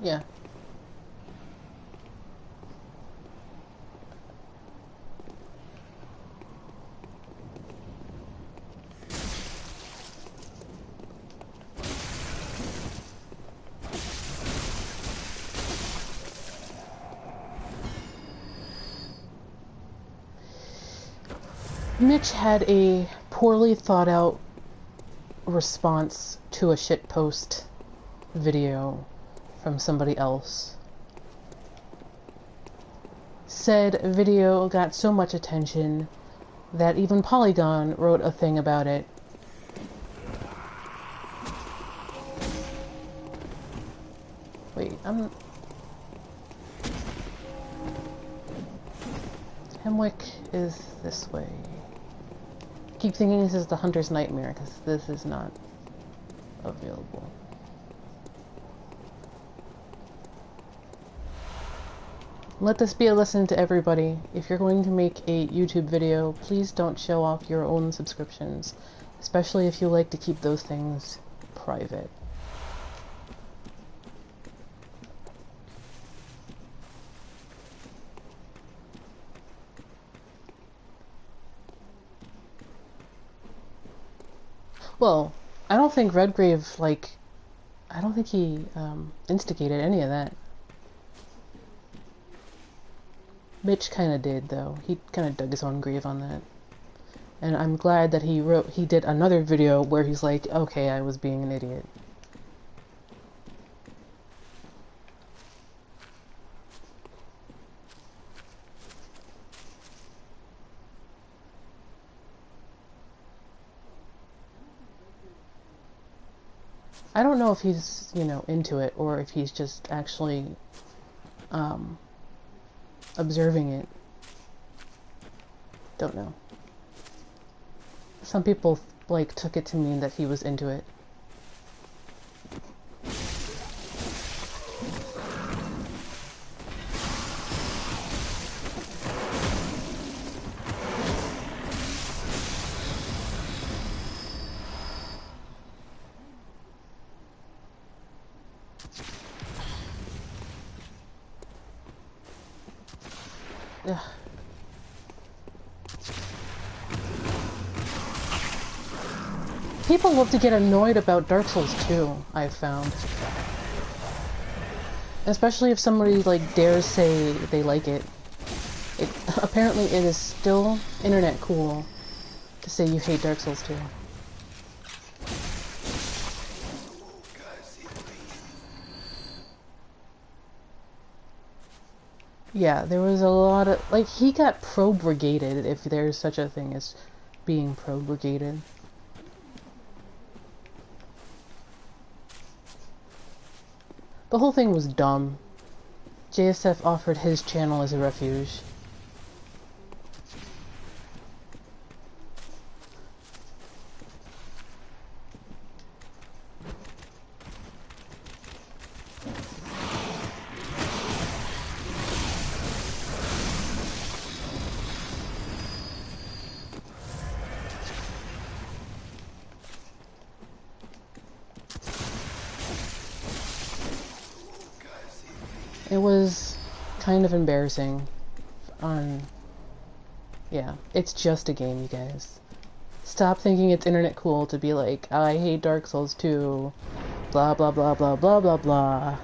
Yeah. Mitch had a poorly thought out response to a shitpost video from somebody else. Said video got so much attention that even Polygon wrote a thing about it. Wait, Hemwick is this way. Keep thinking this is the Hunter's Nightmare, because this is not available. Let this be a lesson to everybody. If you're going to make a YouTube video, please don't show off your own subscriptions, especially if you like to keep those things private. Well, I don't think Redgrave, like, I don't think he instigated any of that. Mitch kind of did, though. He kind of dug his own grave on that. And I'm glad that he did another video where he's like, okay, I was being an idiot. I don't know if he's, you know, into it, or if he's just actually, observing it. Don't know. Some people, like, took it to mean that he was into it. ugh. People love to get annoyed about Dark Souls 2, I've found. Especially if somebody, like, dares say they like it. Apparently it is still internet cool to say you hate Dark Souls 2. Yeah, there was a lot of... Like, he got pro-brigaded, if there's such a thing as being pro-brigaded. The whole thing was dumb. JSF offered his channel as a refuge. It was kind of embarrassing. Yeah, it's just a game, you guys. Stop thinking it's internet cool to be like, I hate Dark Souls 2, blah blah blah blah blah blah blah,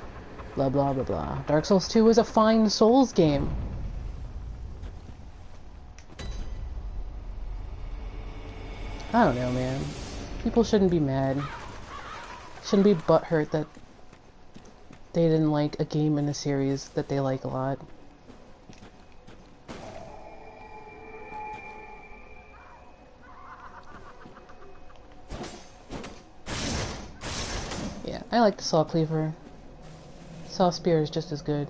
blah blah blah blah. Dark Souls 2 is a fine Souls game. I don't know, man. People shouldn't be mad. Shouldn't be butthurt that they didn't like a game in a series that they like a lot. Yeah, I like the Saw Cleaver. Saw Spear is just as good.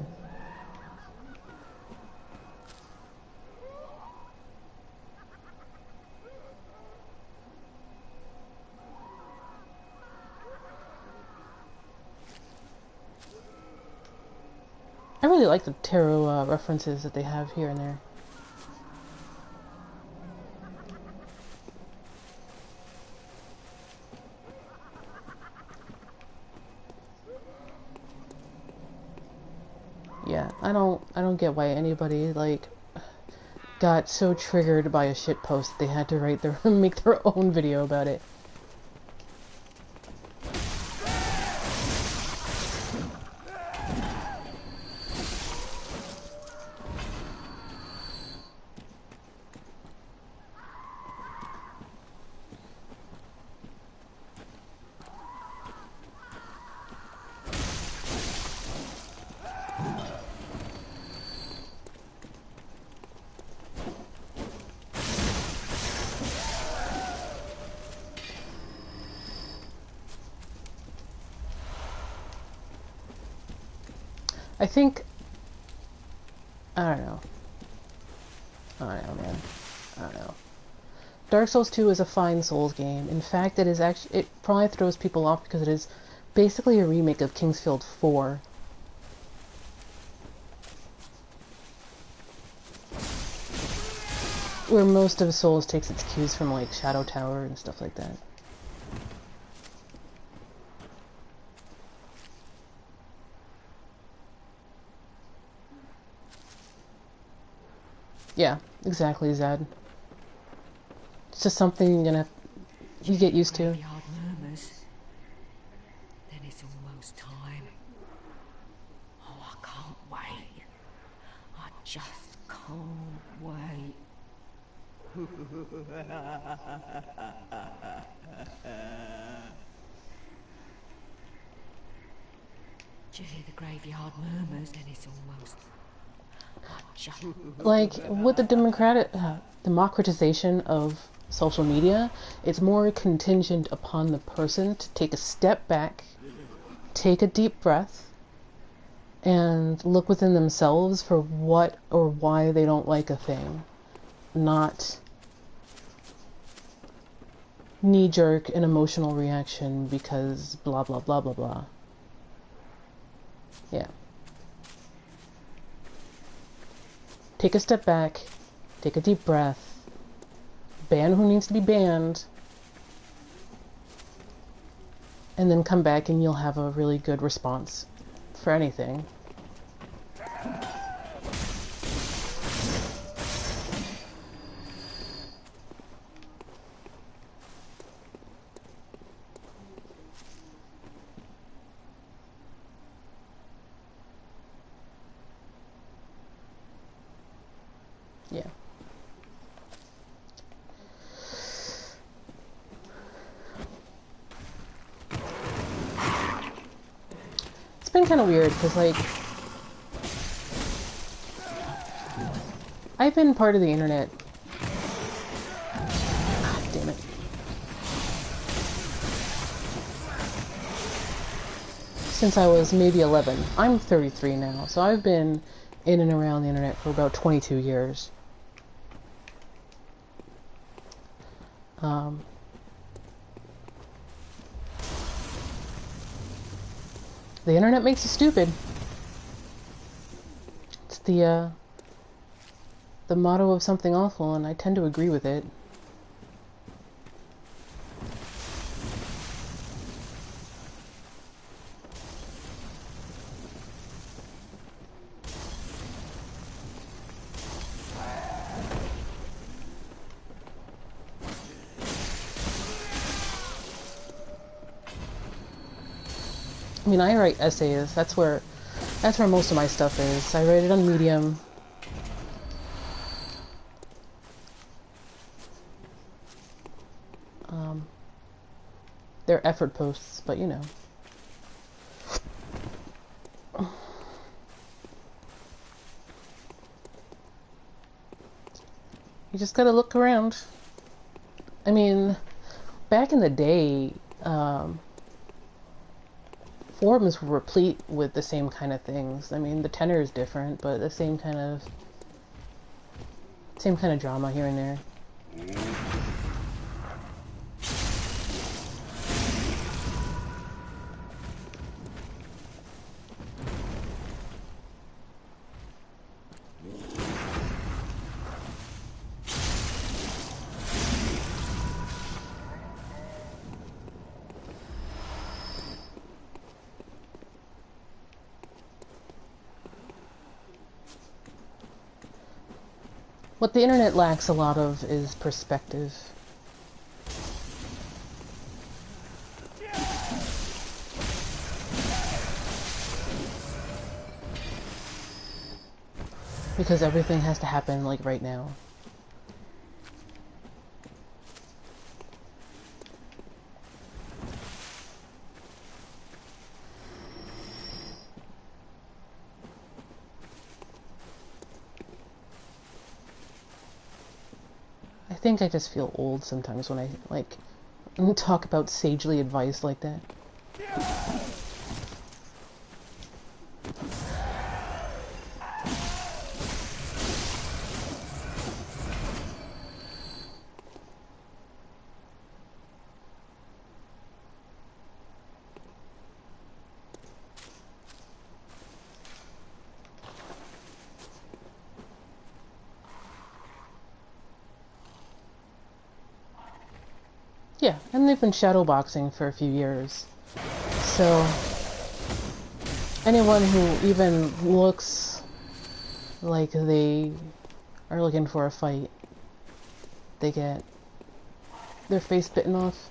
I really like the tarot references that they have here and there. Yeah, I don't get why anybody like got so triggered by a shit post that they had to write their make their own video about it. I think, I don't know, man. I don't know. Dark Souls 2 is a fine Souls game. In fact, it is actually, it probably throws people off because it is basically a remake of Kingsfield 4. Where most of Souls takes its cues from, like, Shadow Tower and stuff like that. Yeah, exactly, Zad. It's just something you get used to. Murmurs. Then it's almost time. Oh, I can't wait. I just can't wait. Do you hear the graveyard murmurs? Then it's almost. Like, with the democratization of social media, it's more contingent upon the person to take a step back, take a deep breath, and look within themselves for what or why they don't like a thing. Not knee-jerk and emotional reaction because blah blah blah blah blah. Yeah. Take a step back, take a deep breath, ban who needs to be banned, and then come back and you'll have a really good response for anything. Yeah. It's been kind of weird because, like, I've been part of the internet. God damn it. Since I was maybe 11. I'm 33 now, so I've been in and around the internet for about 22 years. The internet makes you stupid. It's the motto of something awful, and I tend to agree with it. I mean, I write essays. That's where most of my stuff is. I write it on Medium. They're effort posts, but you know. You just gotta look around. I mean, back in the day, forums were replete with the same kind of things. I mean, the tenor is different, but the same kind of drama here and there. What the internet lacks a lot of is perspective. Because everything has to happen, like, right now. I think I just feel old sometimes when I, like, talk about sagely advice like that. Yeah, and they've been shadowboxing for a few years. So, anyone who even looks like they are looking for a fight, they get their face bitten off.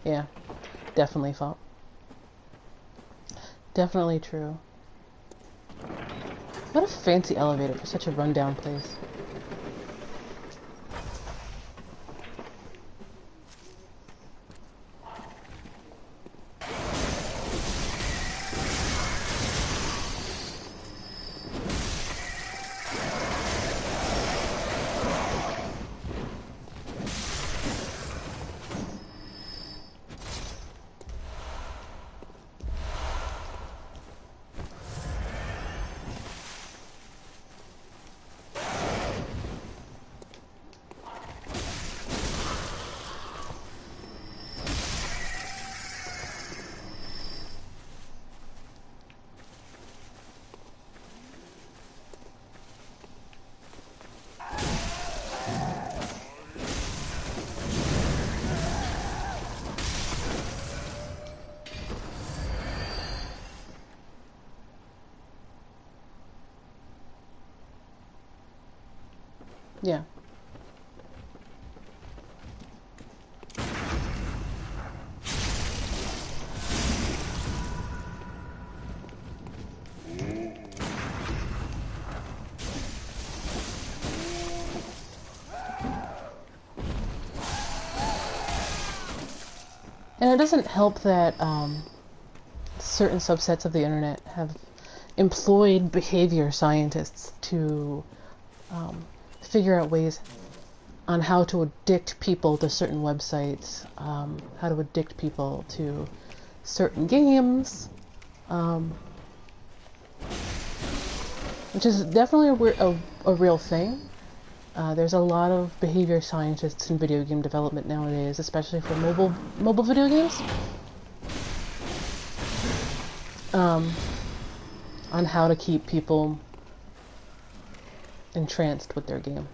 Yeah, definitely fought. Definitely true. What a fancy elevator for such a rundown place. Yeah. And it doesn't help that certain subsets of the internet have employed behavior scientists to figure out ways on how to addict people to certain websites, how to addict people to certain games, which is definitely a real thing. There's a lot of behavior scientists in video game development nowadays, especially for mobile video games, on how to keep people entranced with their game.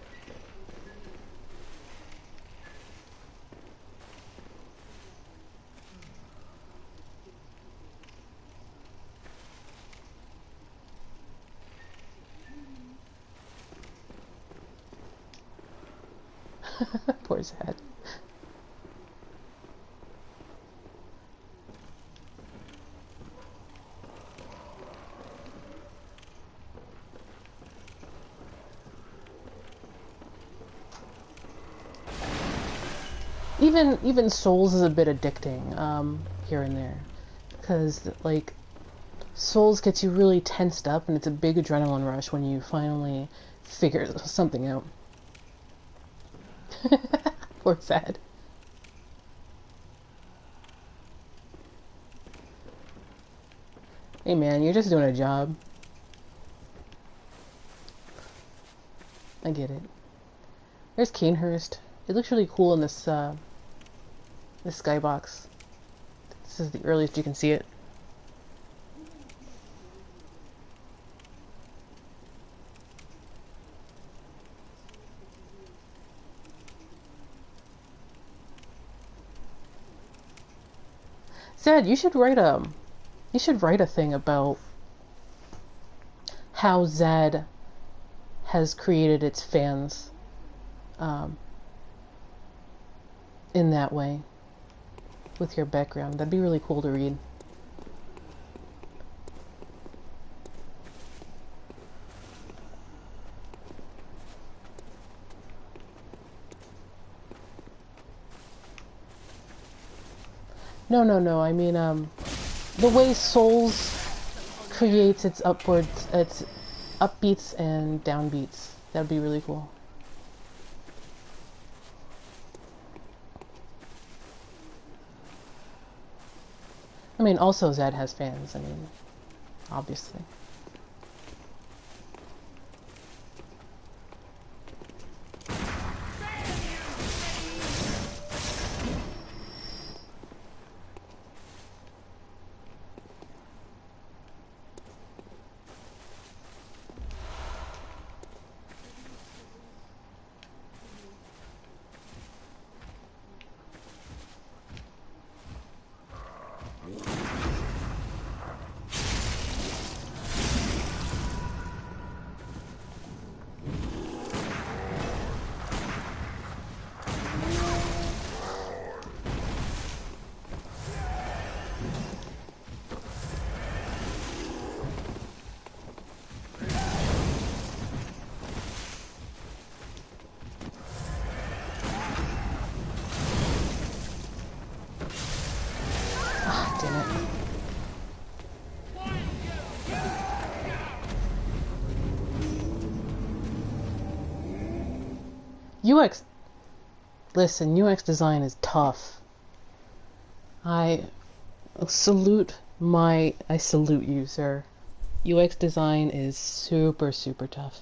Poor Zed. Even Souls is a bit addicting, here and there, because like Souls gets you really tensed up, and it's a big adrenaline rush when you finally figure something out. Poor Zed. Hey man, you're just doing a job. I get it. There's Canehurst. It looks really cool in this this skybox. This is the earliest you can see it. Zed, you should write a thing about how Zed has created its fans in that way with your background. That'd be really cool to read. No. I mean, the way Souls creates its upbeats and downbeats. That'd be really cool. I mean, also Zed has fans. I mean, obviously. UX, listen, UX design is tough. I salute you, sir. UX design is super, super tough.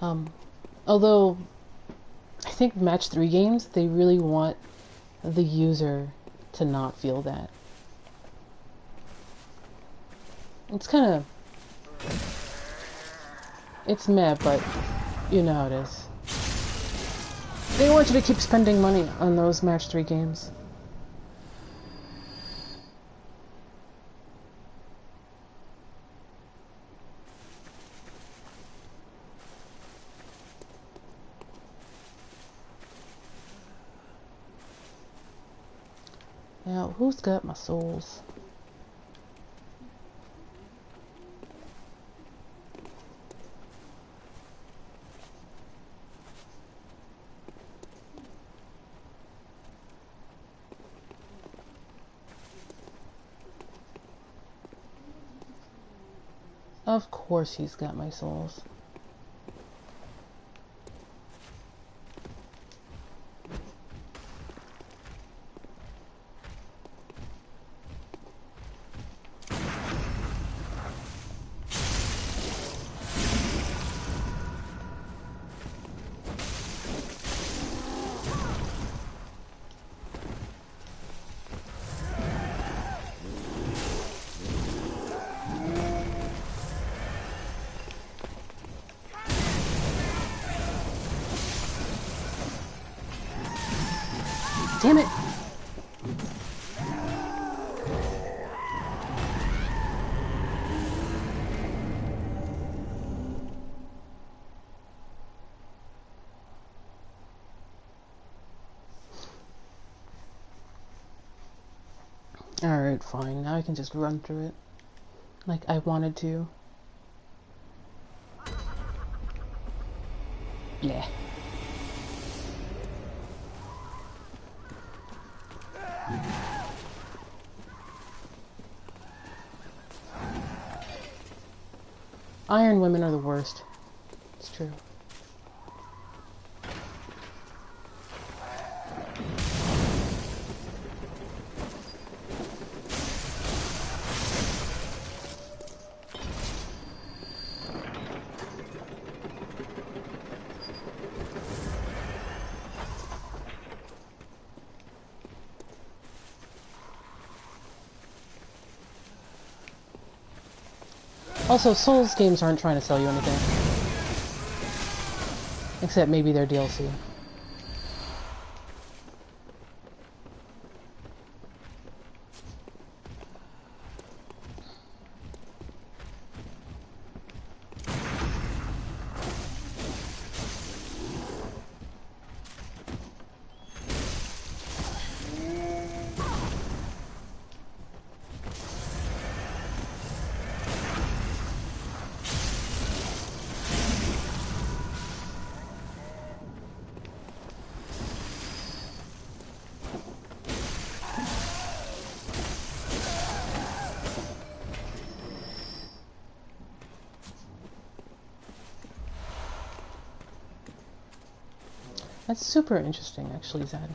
Although I think match 3 games, they really want the user to not feel that. It's kind of... It's meh, but you know how it is. They want you to keep spending money on those match 3 games. Now, who's got my souls? Of course he's got my souls. Damn it! Alright, fine. Now I can just run through it like I wanted to. Yeah. Iron women are the worst. It's true. Also, Souls games aren't trying to sell you anything. Except maybe their DLC. That's super interesting, actually, Zed.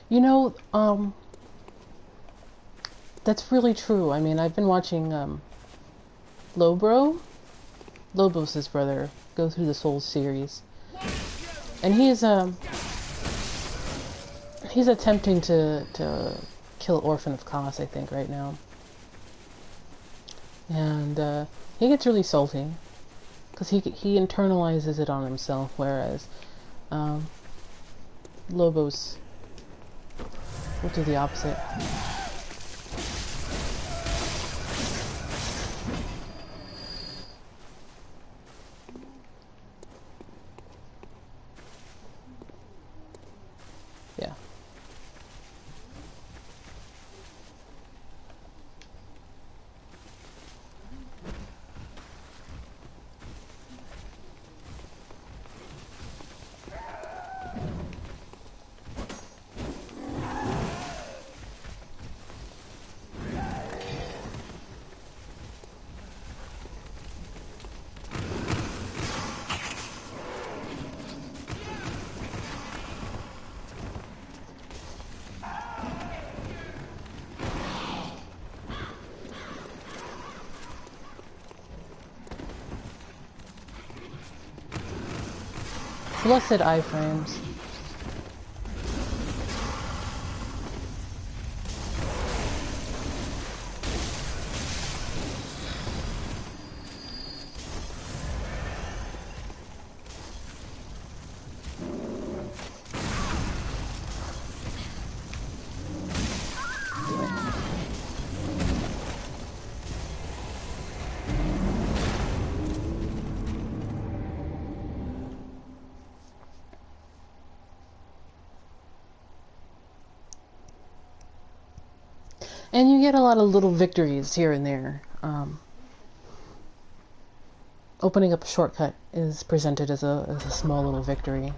You know, that's really true. I mean, I've been watching Lobos' his brother, go through the Souls series, and he's attempting to kill Orphan of Kos, I think, right now, and he gets really salty because he internalizes it on himself, whereas Lobos will do the opposite. Blessed iframes. And you get a lot of little victories here and there. Opening up a shortcut is presented as a small little victory.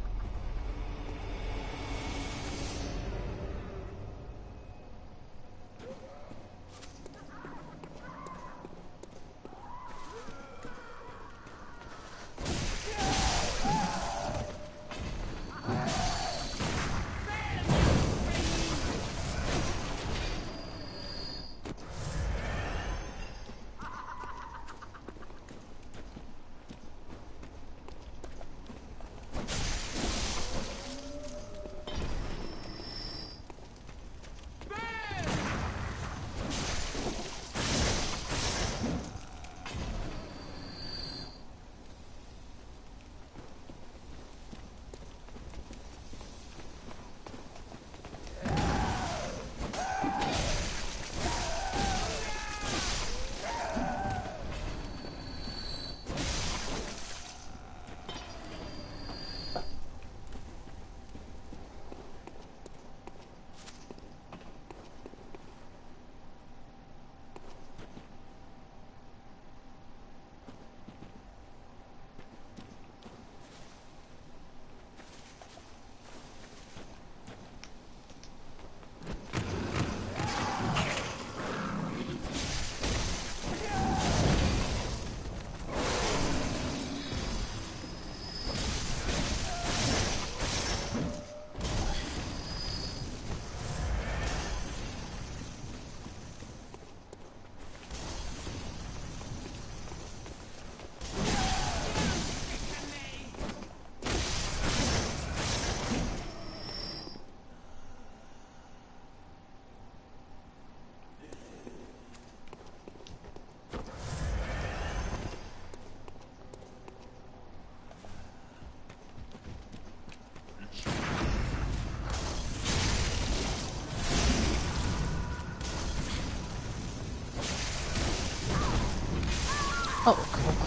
Oh,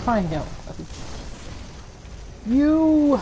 crying out. You!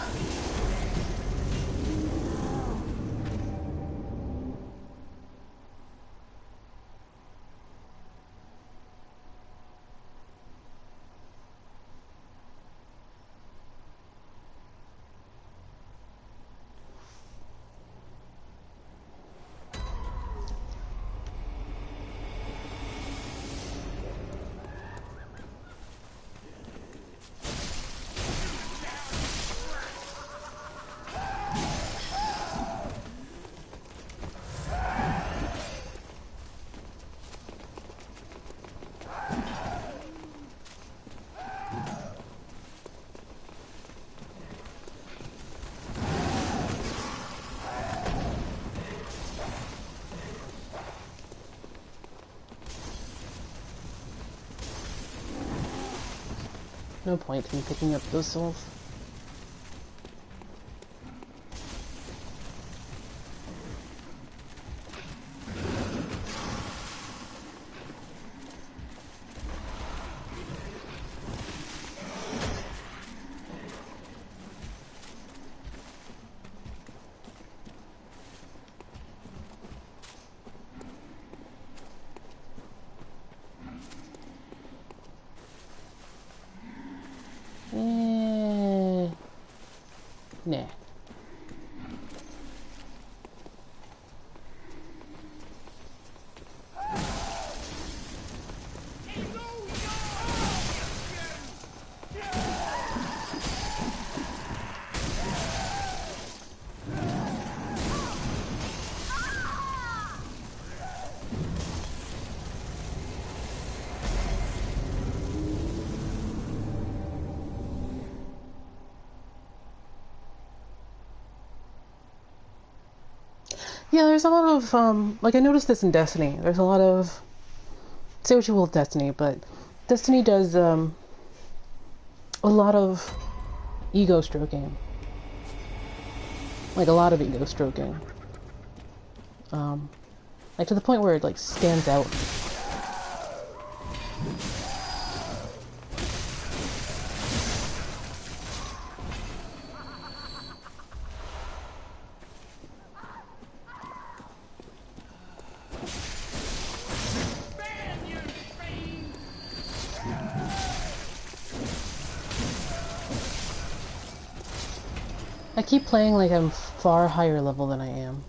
No point in picking up those souls. Nah. Yeah, there's a lot of, like I noticed this in Destiny. There's a lot of, say what you will with Destiny, but Destiny does, a lot of ego stroking. Like a lot of ego stroking. Like to the point where it like stands out. I keep playing like I'm far higher level than I am.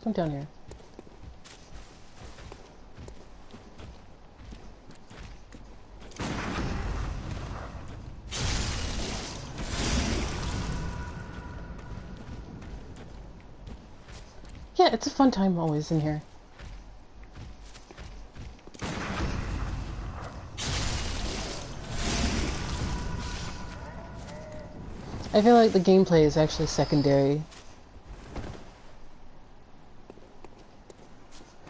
Come down here. Yeah, it's a fun time always in here. I feel like the gameplay is actually secondary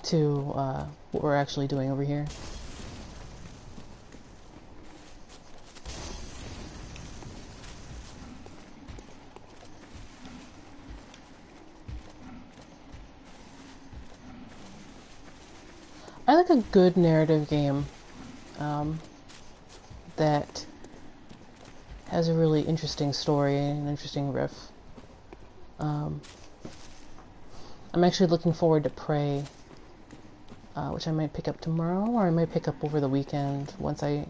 to what we're actually doing over here. I like a good narrative game that has a really interesting story and an interesting riff. I'm actually looking forward to Prey, which I might pick up tomorrow, or I might pick up over the weekend once I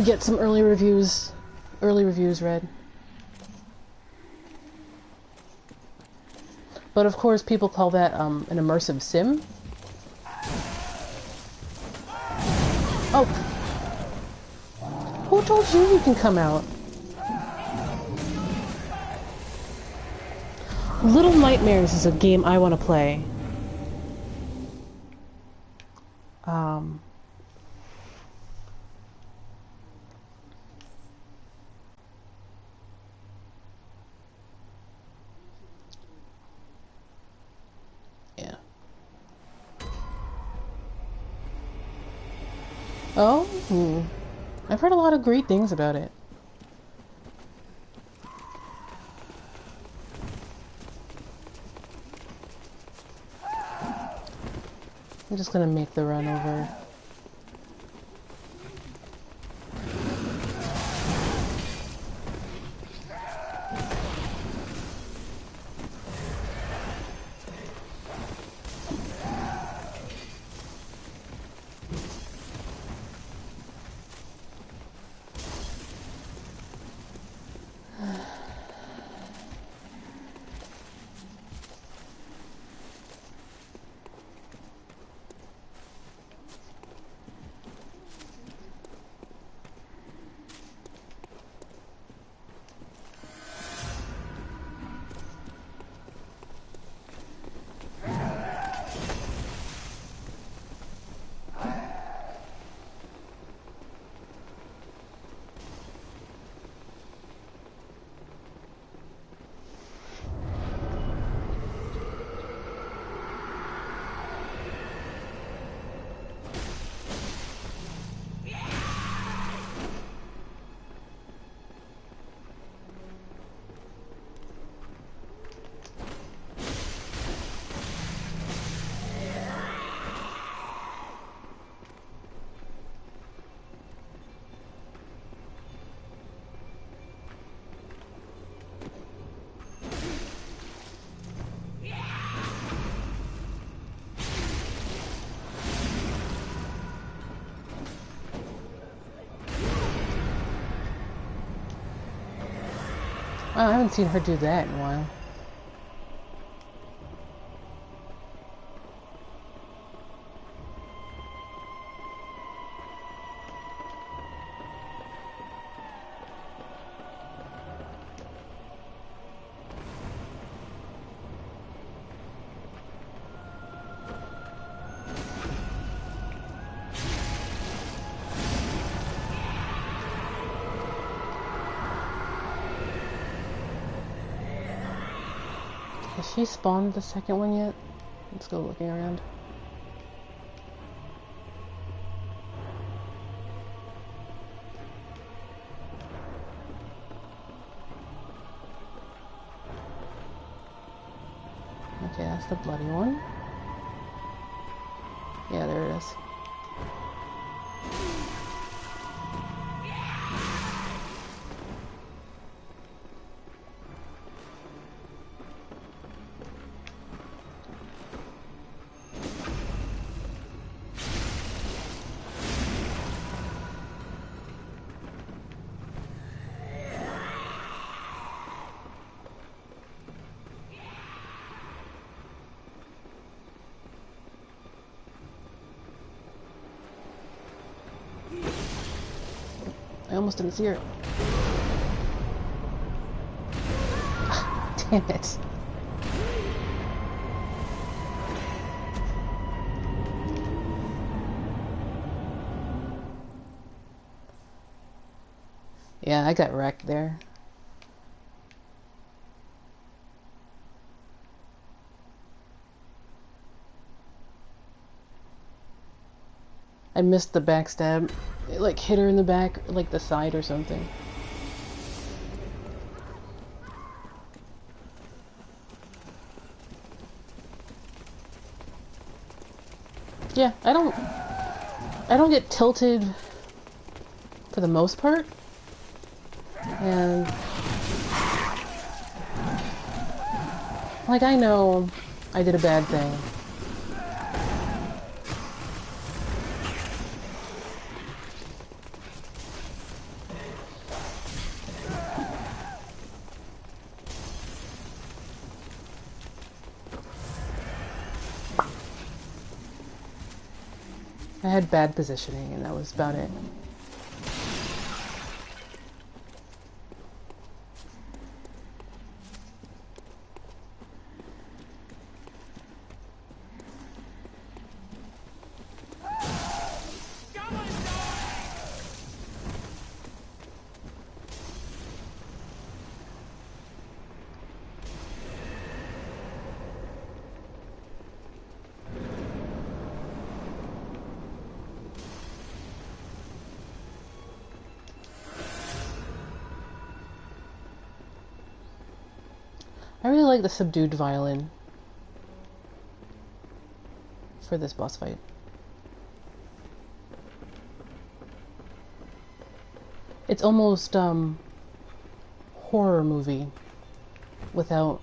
get some early reviews read. But of course, people call that an immersive sim. Oh! Who told you can come out? Little Nightmares is a game I want to play. Yeah. Oh? I've heard a lot of great things about it. I'm just gonna make the run over. Oh, I haven't seen her do that in a while. Has she spawned the second one yet? Let's go looking around. Okay, that's the bloody one. Yeah, there it is. I almost didn't see her. Damn it. Yeah, I got wrecked there. I missed the backstab. It like hit her in the back, like the side or something. Yeah, I don't get tilted for the most part. And like I know I did a bad thing. I had bad positioning and that was about it. I really like the subdued violin for this boss fight. It's almost horror movie without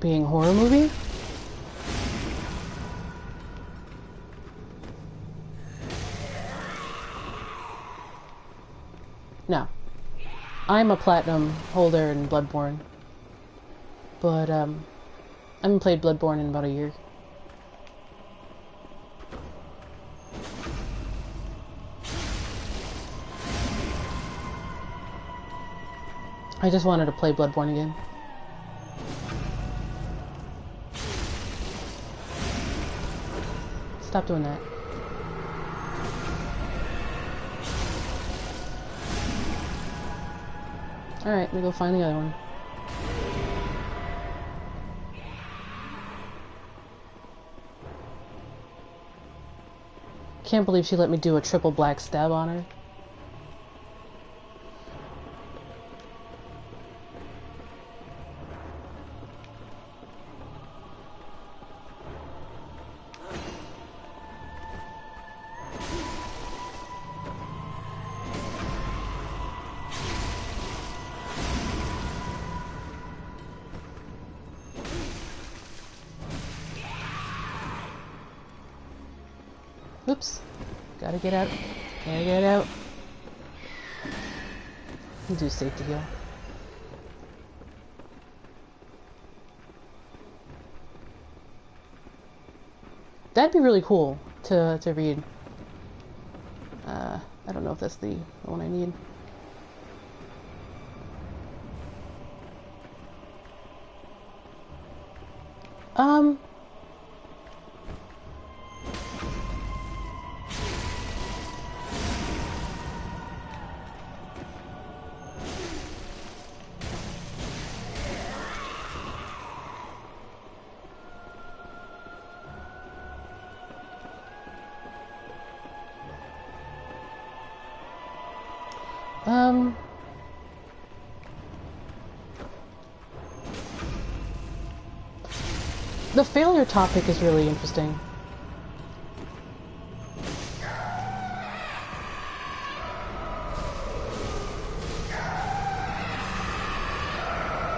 being horror movie. No. I'm a platinum holder in Bloodborne. But, I haven't played Bloodborne in about a year. I just wanted to play Bloodborne again. Stop doing that. Alright, let me go find the other one. Can't believe she let me do a triple black stab on her. Oops. Gotta get out. Gotta get out. We'll do safety heal. That'd be really cool to read. I don't know if that's the one I need. The failure topic is really interesting.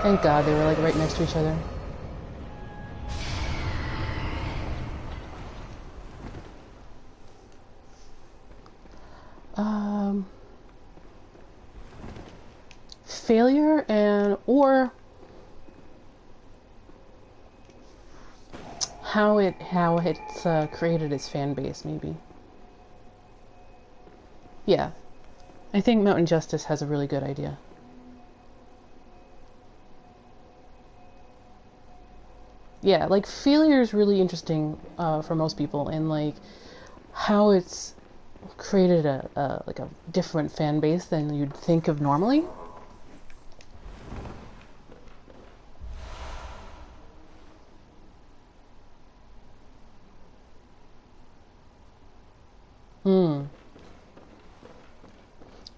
Thank God they were like right next to each other. Failure or how it's created its fan base, maybe. Yeah, I think Mountain Justice has a really good idea. Yeah, like failure is really interesting for most people, and like how it's created a like a different fan base than you'd think of normally.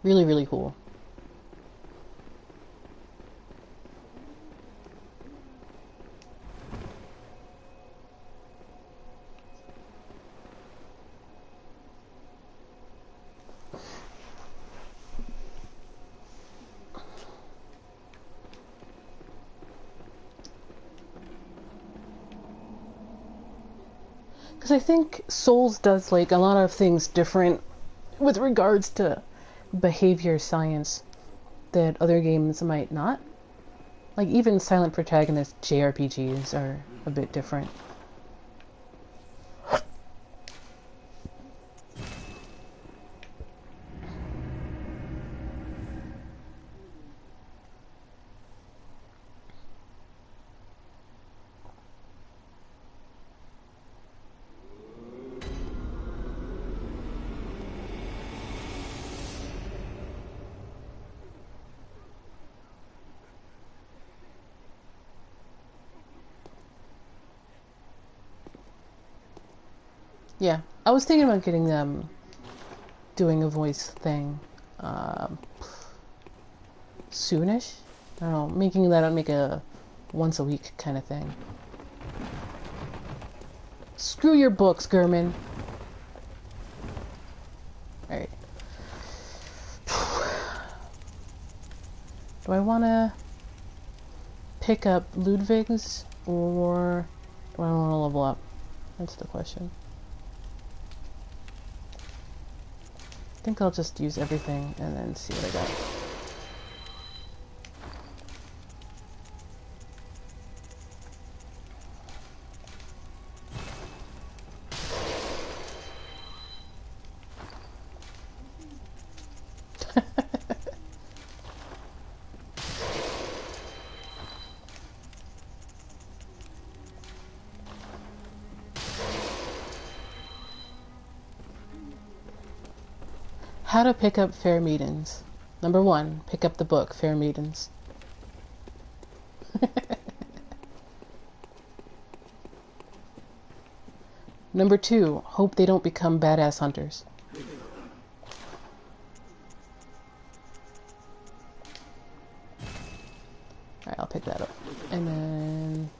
Really, really cool. Because I think Souls does like a lot of things different with regards to behavior science that other games might not. Like even silent protagonist JRPGs are a bit different. Yeah, I was thinking about getting them doing a voice thing soonish. I don't know, making that make a once a week kind of thing. Screw your books, Gurman. Alright. Do I want to pick up Ludwig's or do I want to level up? That's the question. I think I'll just use everything and then see what I got. How to pick up Fair Maidens. Number 1, pick up the book, Fair Maidens. Number 2, hope they don't become badass hunters. Alright, I'll pick that up. And then...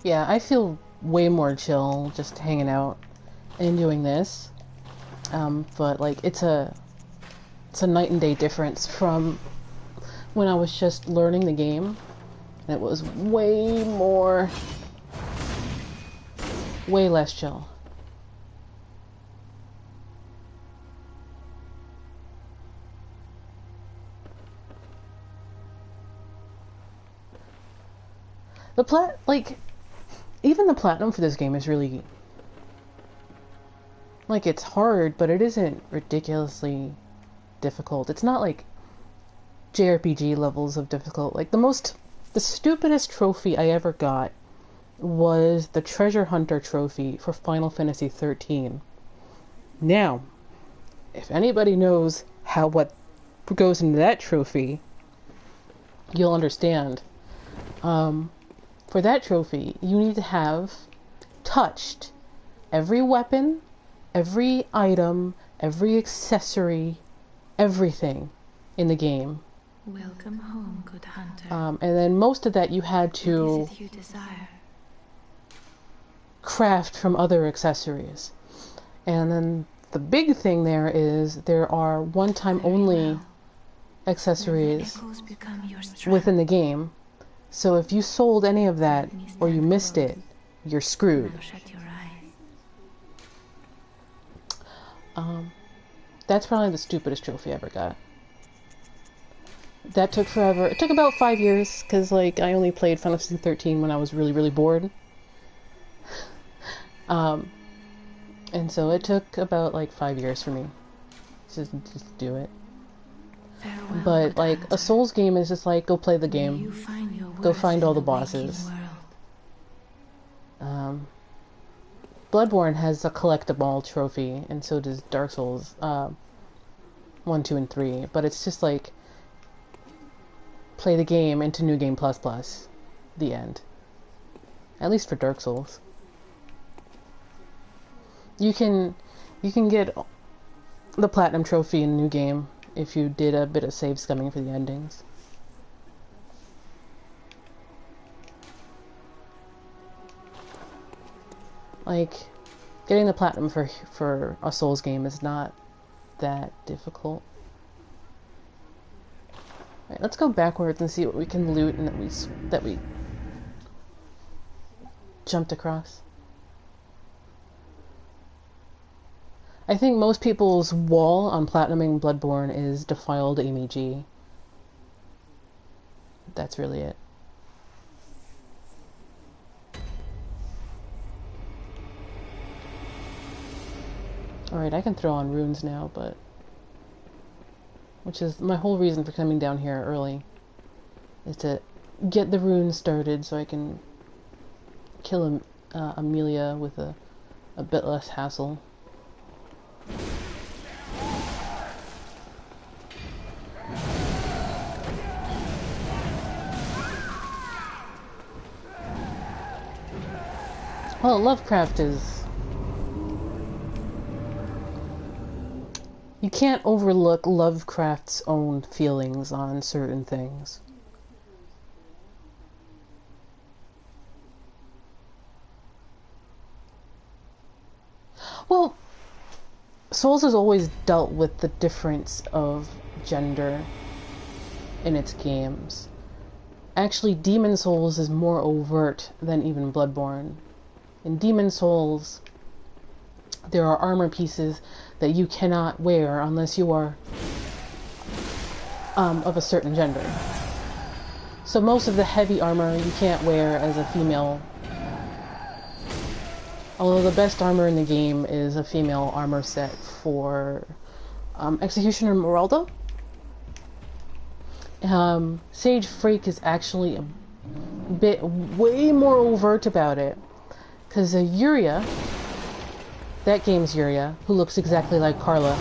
Yeah, I feel way more chill just hanging out and doing this. But like it's a night and day difference from when I was just learning the game. It was way less chill. Even the platinum for this game is really, like, it's hard, but it isn't ridiculously difficult. It's not like JRPG levels of difficult. Like, the stupidest trophy I ever got was the Treasure Hunter trophy for Final Fantasy 13. Now, if anybody knows what goes into that trophy, you'll understand. For that trophy, you need to have touched every weapon, every item, every accessory, everything in the game. Welcome home, good hunter. And then most of that you had to What is it you desire? craft from other accessories. And then the big thing there is there are one-time only accessories within the game. So if you sold any of that or you missed it, you're screwed. Now shut your eyes. That's probably the stupidest trophy I ever got. That took forever. It took about 5 years, because like I only played Final Fantasy 13 when I was really, really bored. And so it took about like 5 years for me to just do it. Farewell, But good like hunter. a Souls game is just like, go play the May you game. find your Go worth find in all the waking bosses. world. Bloodborne has a collectible trophy, and so does Dark Souls 1, 2, and 3. But it's just like, play the game into New Game Plus Plus. The end. At least for Dark Souls. You can get the Platinum Trophy in New Game if you did a bit of save scumming for the endings. Like, getting the Platinum for a Souls game is not that difficult. Alright, let's go backwards and see what we can loot and that we jumped across. I think most people's wall on platinuming Bloodborne is Defiled MEG. That's really it. Alright, I can throw on runes now, but... which is my whole reason for coming down here early. Is to get the runes started so I can kill Amelia with a bit less hassle. Well, Lovecraft is... you can't overlook Lovecraft's own feelings on certain things. Well, Souls has always dealt with the difference of gender in its games. Actually, Demon Souls is more overt than even Bloodborne. In Demon Souls, there are armor pieces that you cannot wear unless you are of a certain gender. So most of the heavy armor you can't wear as a female. Although the best armor in the game is a female armor set for Executioner Meralda. Sage Freak is actually a bit way more overt about it. Because Yuria, that game's Yuria, who looks exactly like Carla.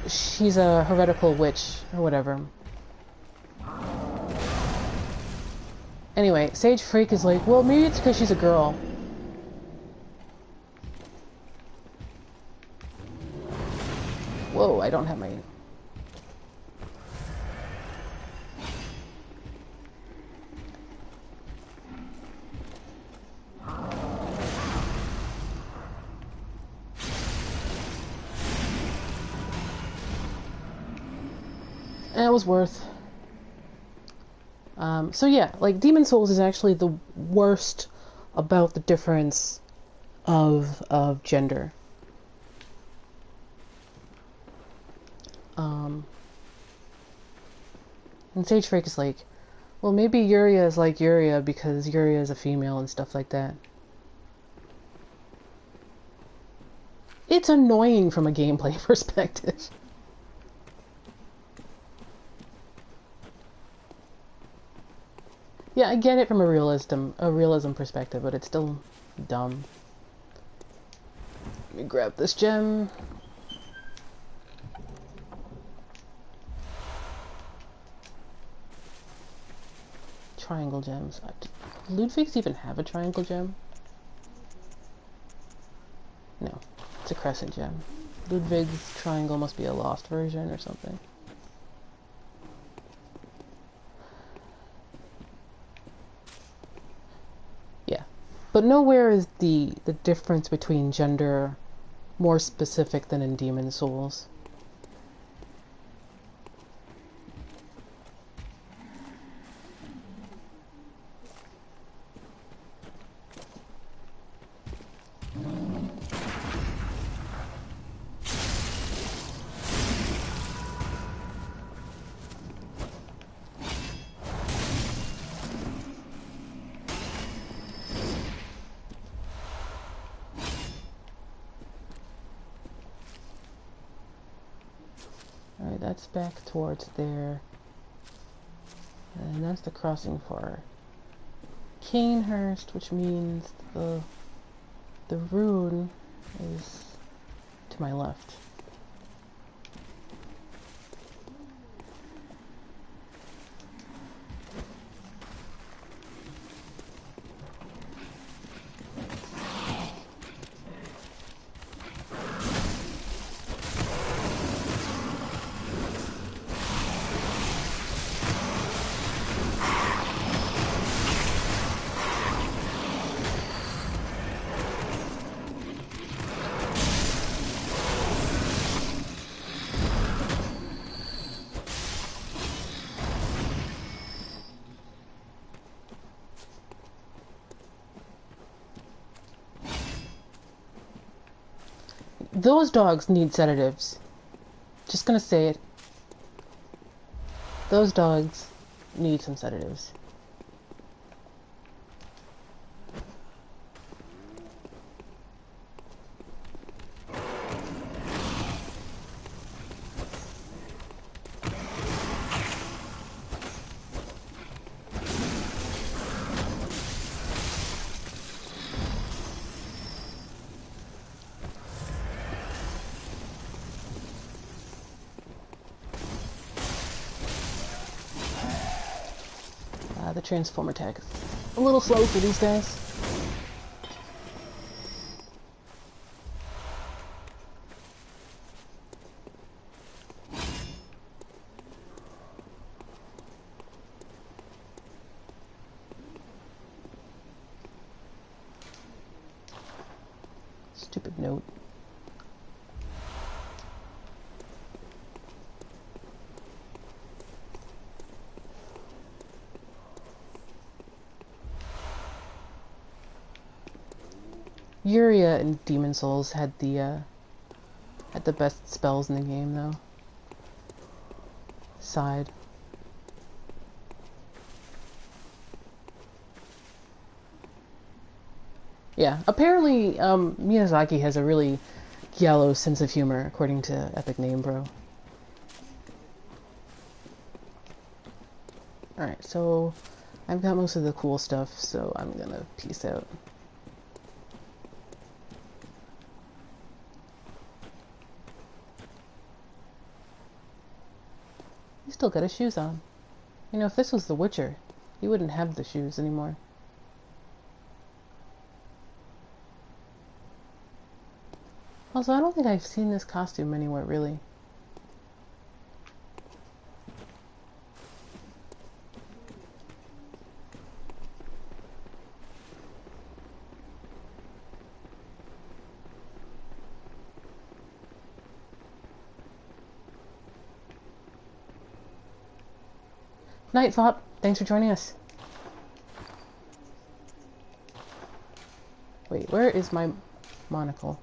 She's a heretical witch, or whatever. Anyway, Sage Freak is like, well, maybe it's because she's a girl. Whoa, I don't have my... It was worth. So yeah, like Demon Souls is actually the worst about the difference of gender. And Sage Freak is like, well, maybe Yuria is like Yuria because Yuria is a female and stuff like that. It's annoying from a gameplay perspective. Yeah, I get it from a realism perspective, but it's still dumb. Let me grab this gem. Triangle gems. Ludwig's even have a triangle gem? No, it's a crescent gem. Ludwig's triangle must be a lost version or something. Yeah, but nowhere is the difference between gender more specific than in Demon Souls. Alright, that's back towards there. And that's the crossing for Canehurst, which means the rune is to my left. Those dogs need sedatives. Just gonna say it. Those dogs need some sedatives. The transform attack is a little slow for these guys. Stupid note. Yuria in Demon Souls had the best spells in the game, though. Side. Yeah, apparently Miyazaki has a really yellow sense of humor, according to Epic Name Bro. Alright, so I've got most of the cool stuff, so I'm gonna peace out. He's still got his shoes on. You know, if this was The Witcher, he wouldn't have the shoes anymore. Also, I don't think I've seen this costume anywhere, really. Night, Fop. Thanks for joining us. Wait, where is my monocle?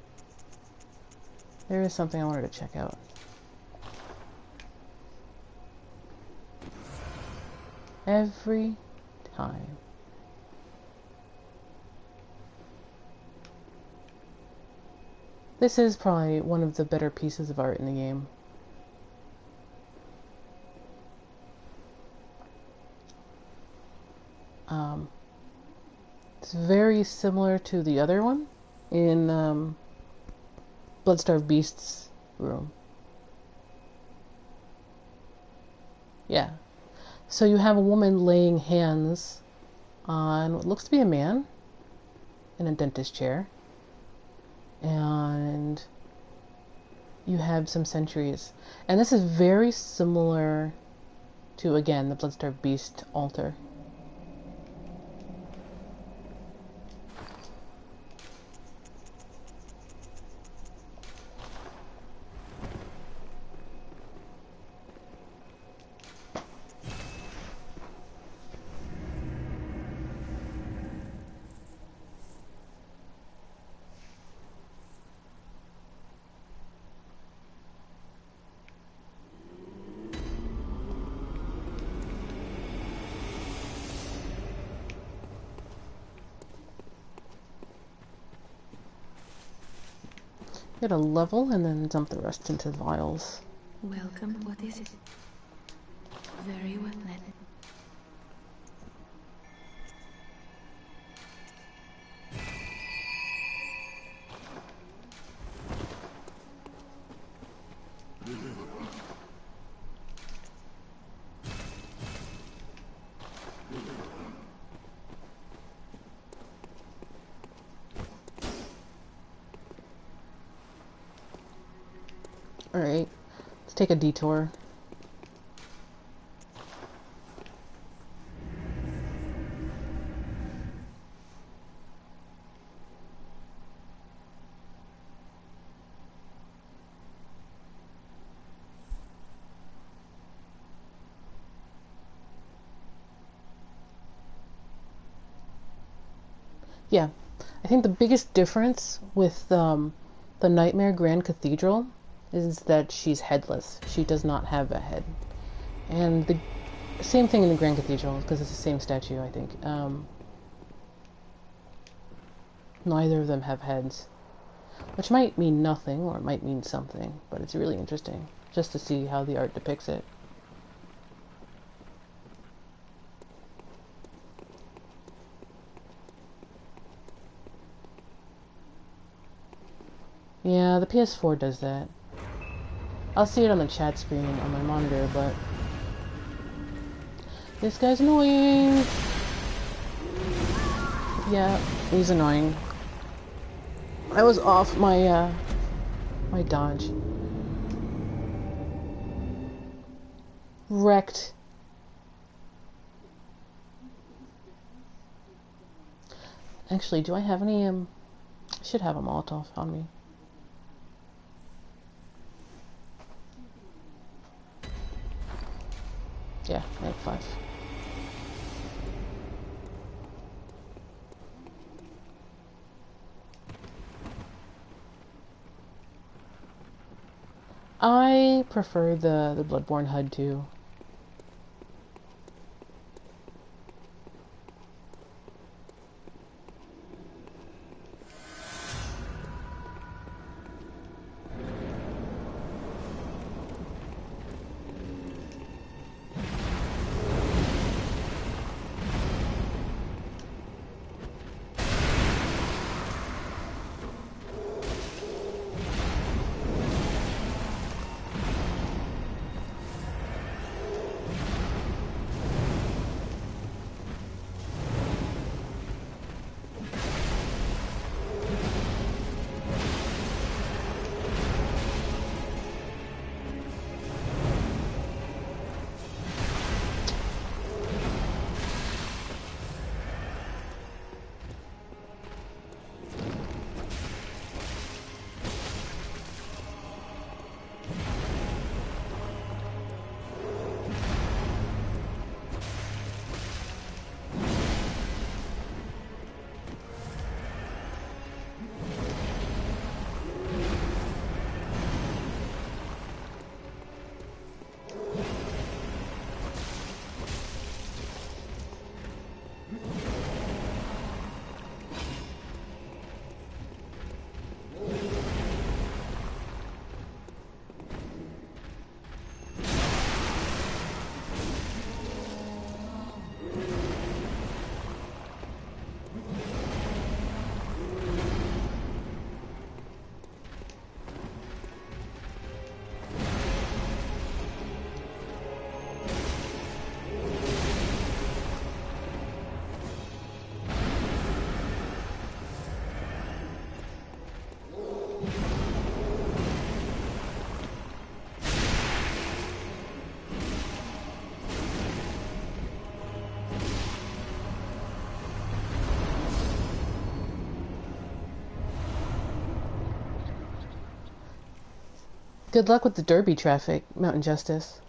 There is something I wanted to check out. Every time. This is probably one of the better pieces of art in the game. It's very similar to the other one in Bloodstarved Beast's room. Yeah. So you have a woman laying hands on what looks to be a man in a dentist chair. And you have some sentries. And this is very similar to, again, the Bloodstarved Beast altar. Get a level and then dump the rest into vials. Welcome. What is it? Very well then. Alright, let's take a detour. Yeah, I think the biggest difference with the Nightmare Grand Cathedral is that she's headless. She does not have a head. And the same thing in the Grand Cathedral, because it's the same statue, I think. Neither of them have heads. Which might mean nothing, or it might mean something, but it's really interesting, just to see how the art depicts it. Yeah, the PS4 does that. I'll see it on the chat screen on my monitor, but this guy's annoying. Yeah, he's annoying. I was off my my dodge. Wrecked. Actually, do I have any I should have a Molotov on me. Yeah, I have 5. I prefer the Bloodborne HUD too. Good luck with the Derby traffic, Mountain Justice.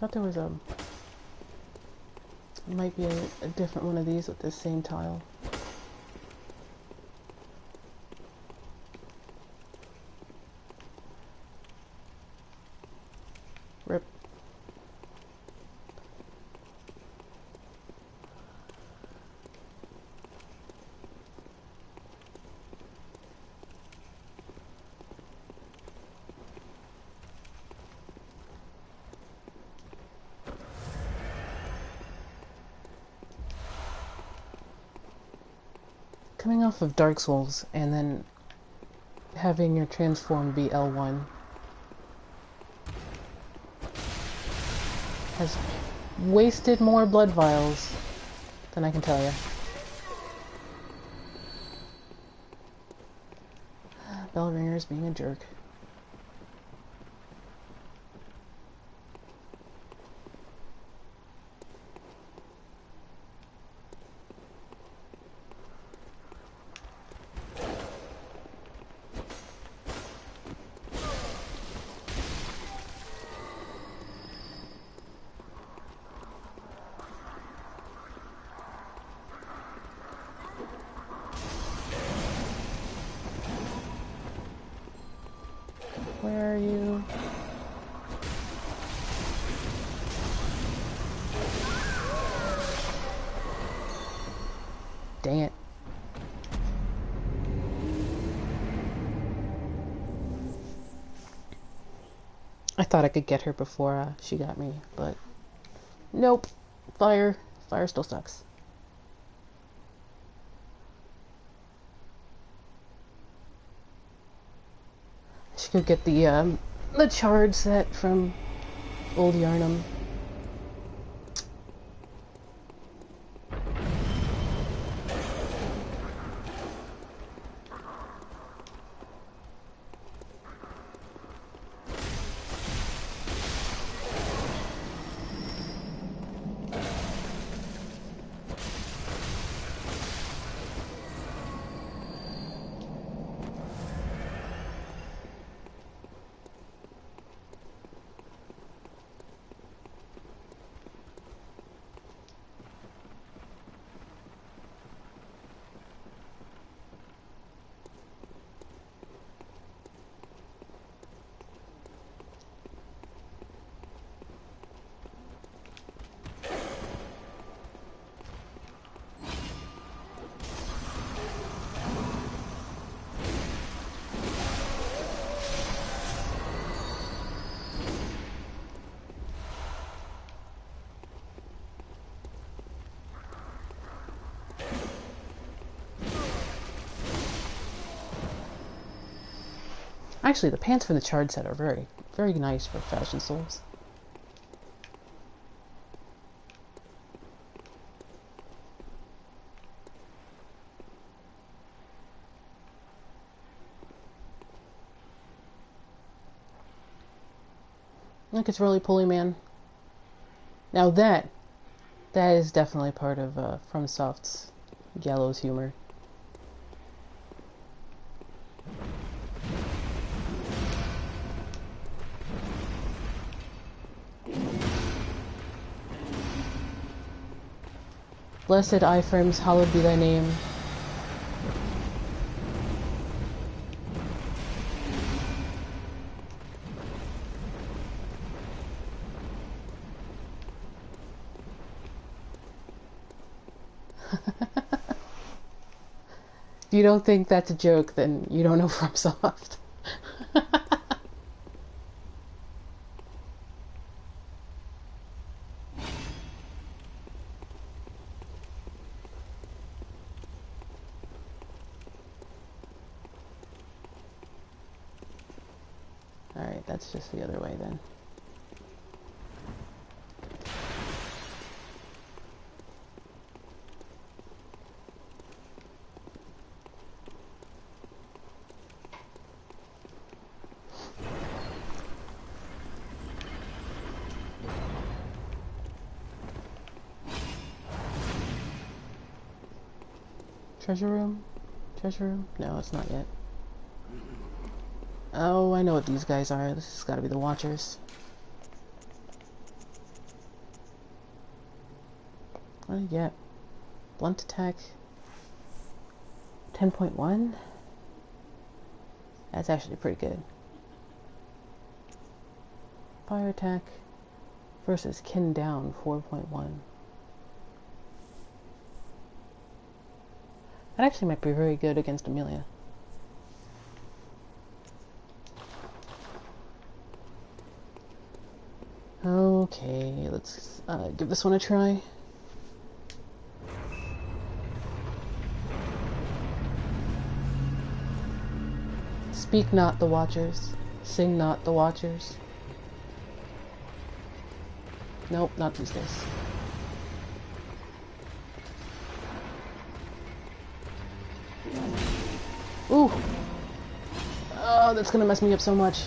I thought there was might be a different one of these with the same tile. Rip. Coming off of Dark Souls and then having your transform be L1 has wasted more blood vials than I can tell you. Bellringer's being a jerk. Where are you? Dang it. I thought I could get her before she got me, but nope. Fire still sucks. She could get the charge set from old Yharnam. Actually, the pants from the Charred set are very, very nice for fashion souls. Look, it's really pulley, man. Now that is definitely part of FromSoft's gallows humor. Blessed iframes, hallowed be thy name. If you don't think that's a joke, then you don't know FromSoft. Alright, that's just the other way then. Treasure room? Treasure room? No, it's not yet. Oh, I know what these guys are. This has got to be the Watchers. What do you get? Blunt attack. 10.1? That's actually pretty good. Fire attack versus kin down 4.1. That actually might be very good against Amelia. Okay, let's give this one a try. Speak not the Watchers, sing not the Watchers. Nope, not these days. Ooh! Oh, that's gonna mess me up so much.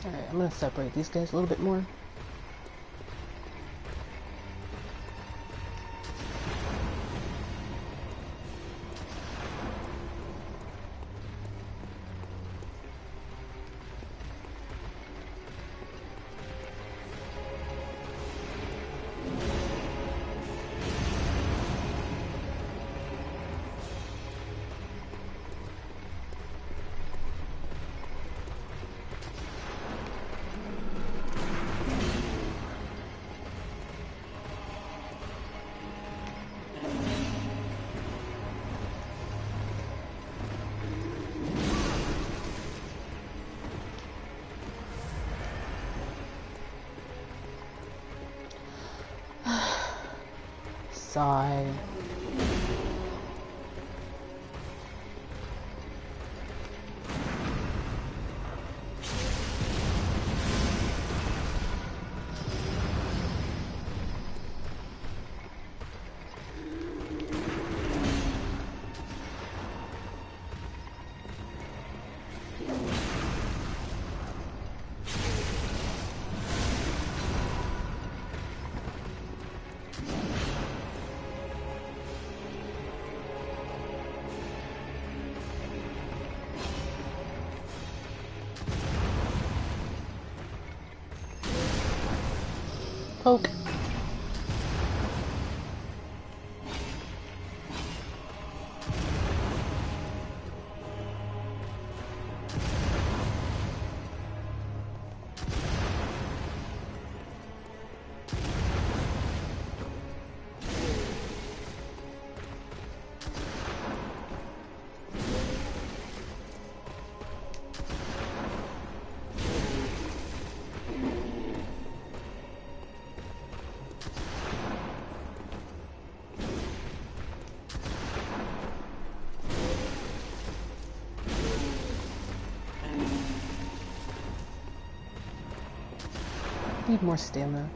Alright, I'm gonna separate these guys a little bit more. Sigh. Poke. Need more stamina.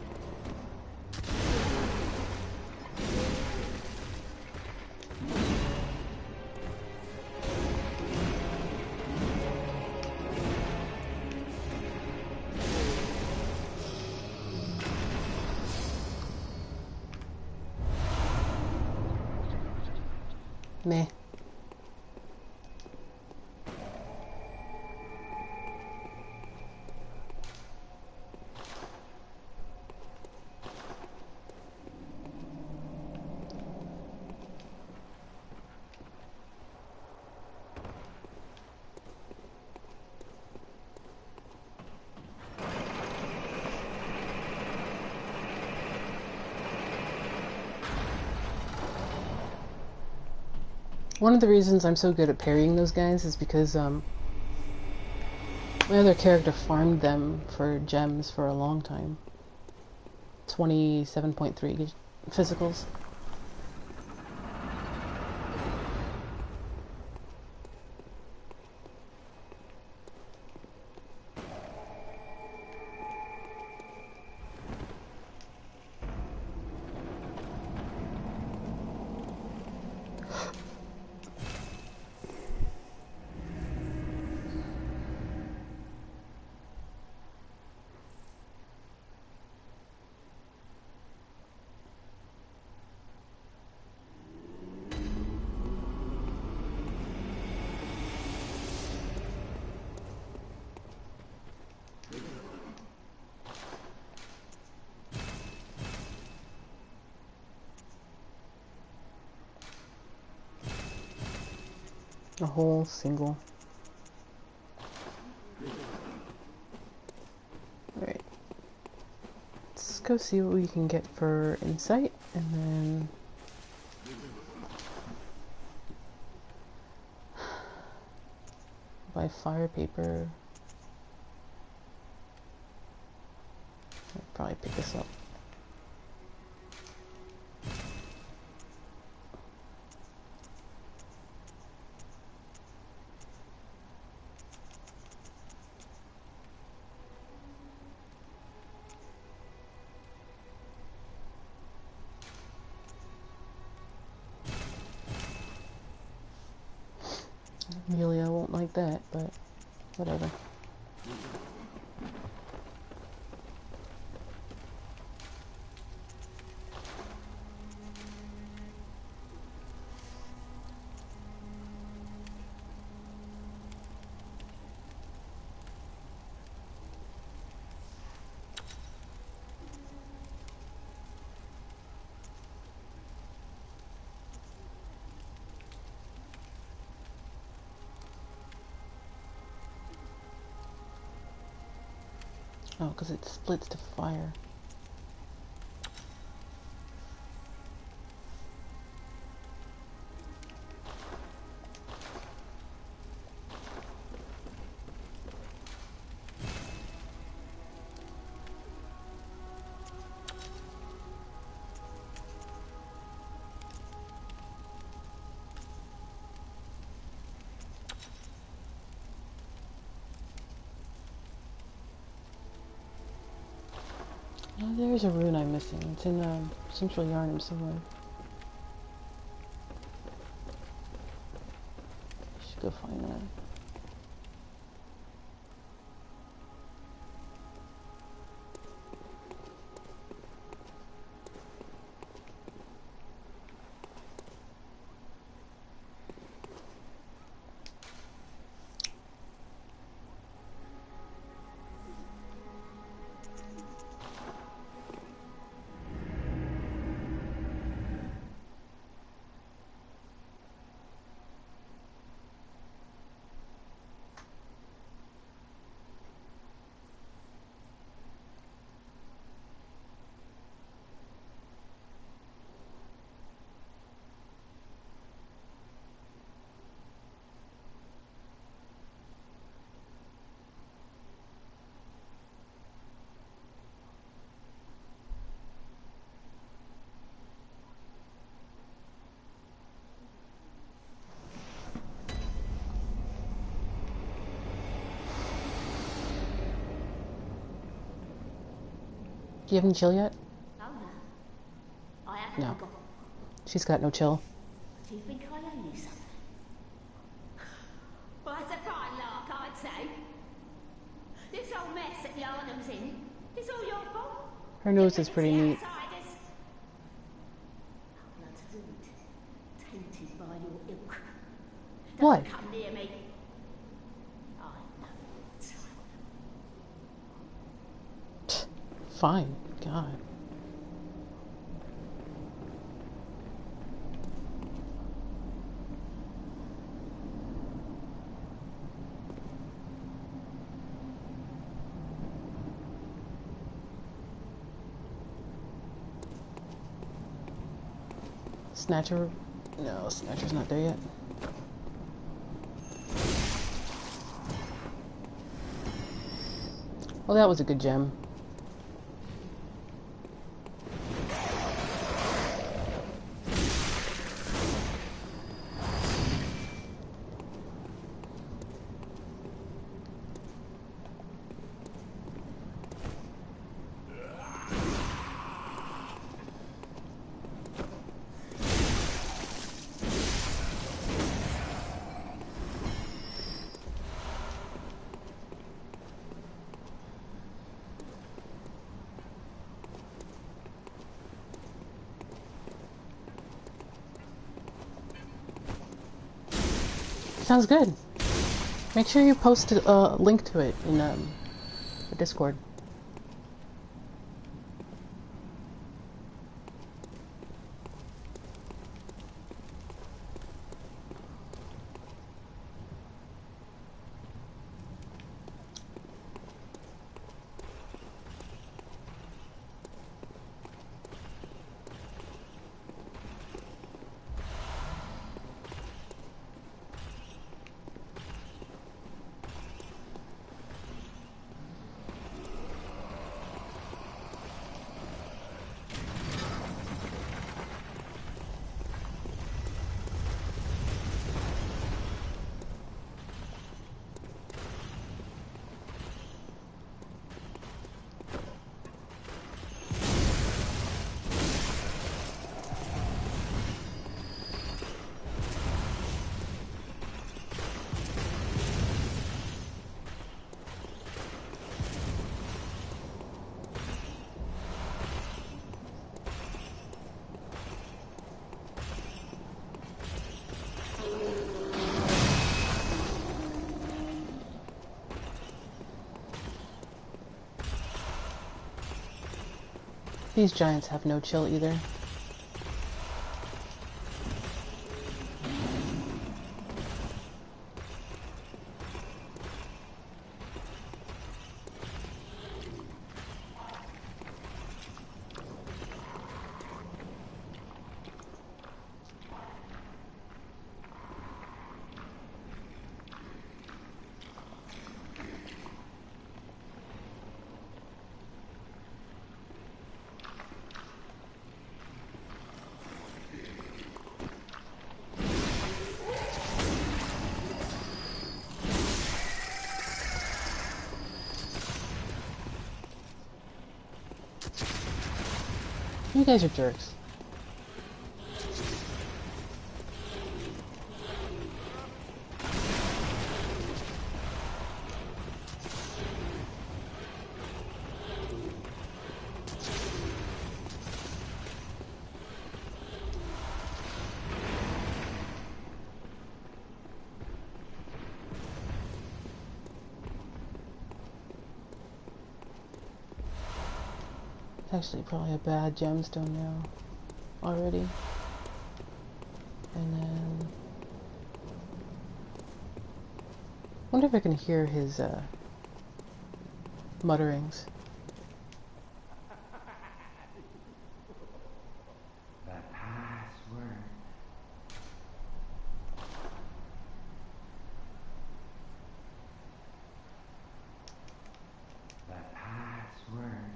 Meh. One of the reasons I'm so good at parrying those guys is because my other character farmed them for gems for a long time. 27.3 physicals. A whole single. Alright. Let's go see what we can get for insight, and then buy fire paper. I'll probably pick this up. Amelia won't like that, but whatever. Oh, because it splits to fire. Oh, there's a rune I'm missing. It's in Central Yharnam somewhere. Should go find that. Do you have any chill yet? I haven't No. forgotten. She's got no chill. Do you think I owe you something? Well, that's a fine lark, I'd say. This whole mess that Yharnam's in, it's all your fault. Her nose is pretty neat. Outsiders. Our blood's food, tainted by your ilk. Don't What? come near me. I know what's up. Fine. God. Snatcher? No, Snatcher's not there yet. Well, that was a good gem. Sounds good. Make sure you post a link to it in the Discord. These giants have no chill either. You guys are jerks. Actually, probably a bad gemstone now already. And then wonder if I can hear his mutterings. The password. The password.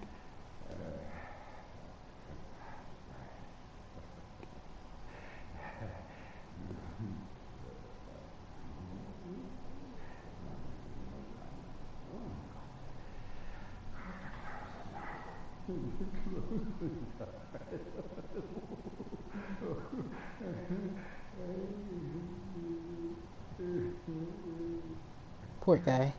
Poor guy.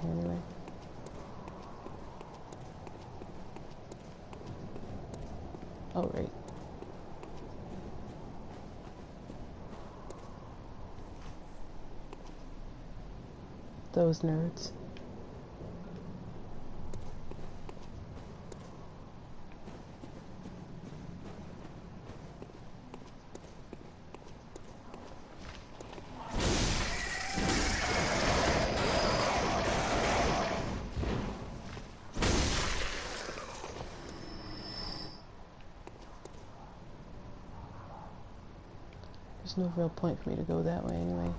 Anyway. Oh, right. Those nerds. There's no real point for me to go that way anyway.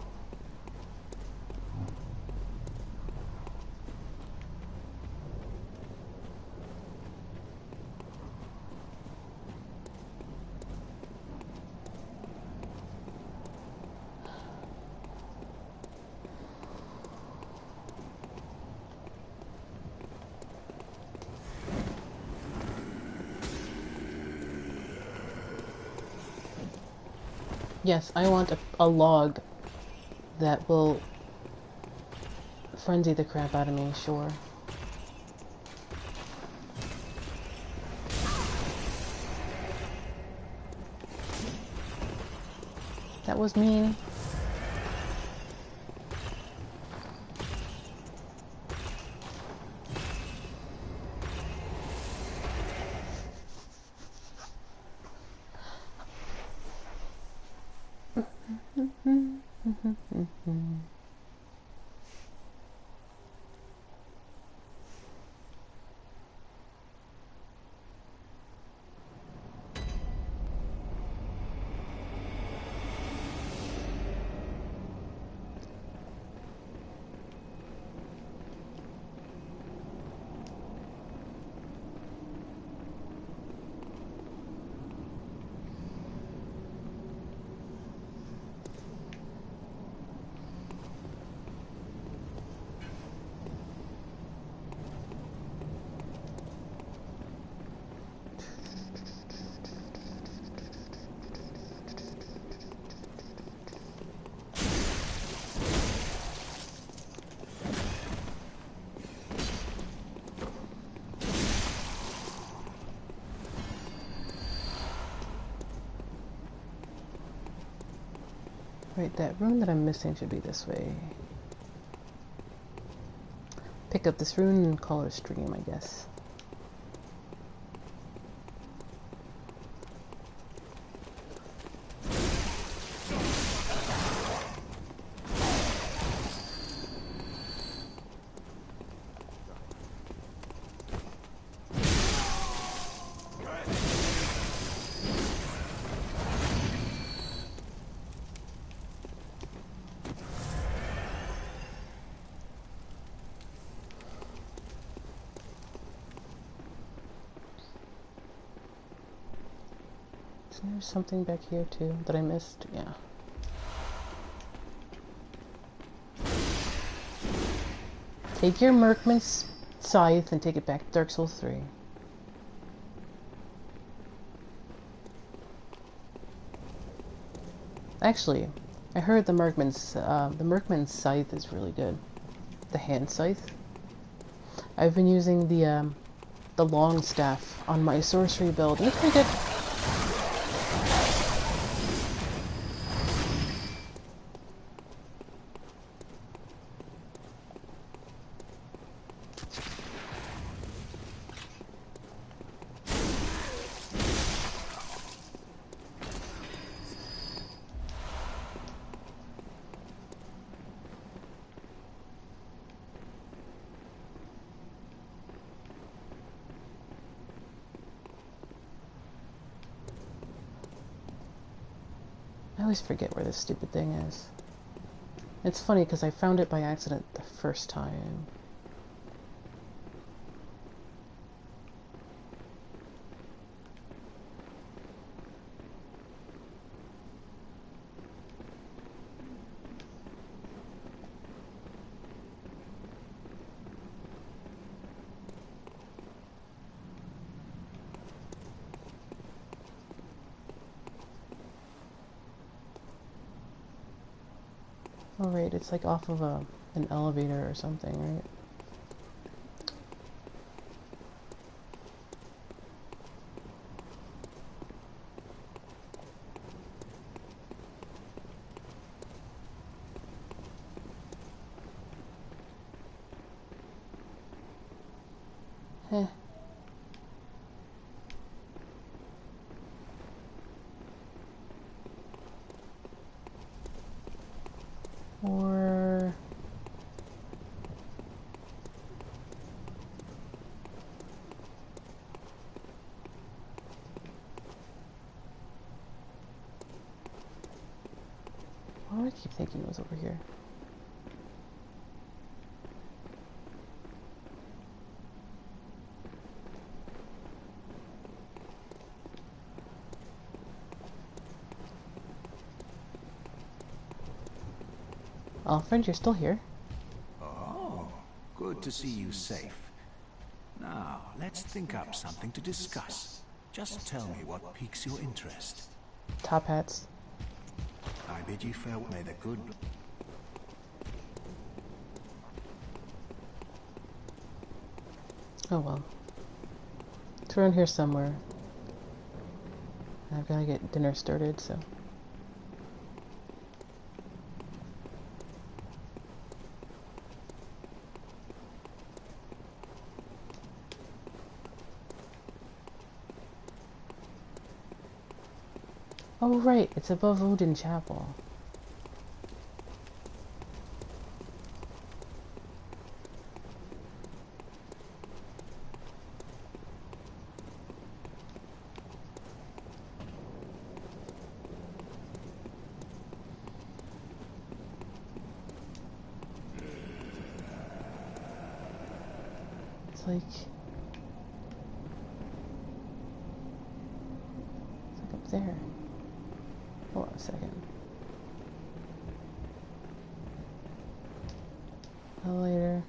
Yes, I want a log that will frenzy the crap out of me, sure. That was mean. Right, that rune that I'm missing should be this way. Pick up this rune and call it a stream, I guess. There's something back here too that I missed. Yeah. Take your Merkman's scythe and take it back to Dark Souls 3. Actually, I heard the Merkman's scythe is really good. The hand scythe. I've been using the long staff on my sorcery build. It's pretty good. I always forget where this stupid thing is. It's funny because I found it by accident the first time. Oh right, it's like off of an elevator or something, right? Heh. Or why do I keep thinking it was over here? Alfred, you're still here. Oh, good to see you safe. Now, let's think up something to discuss. Just tell me what piques your interest. Top hats. I bid you farewell. May the good... Oh well. It's around here somewhere. I've got to get dinner started, so... Oh right, it's above Oedon Chapel. It's like up there. Hold on a second. Later.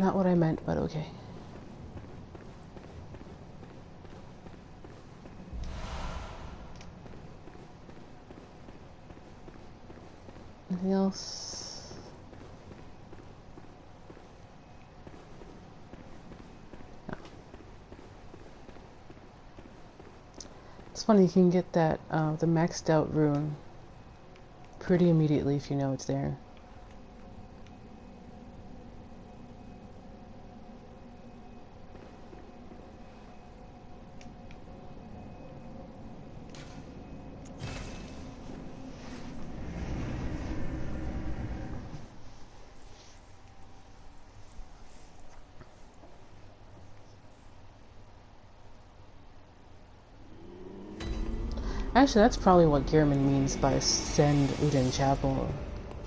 Not what I meant, but okay. Anything else? No. It's funny, you can get that, the maxed out rune pretty immediately if you know it's there. Actually, that's probably what Gehrman means by send Oedon Chapel.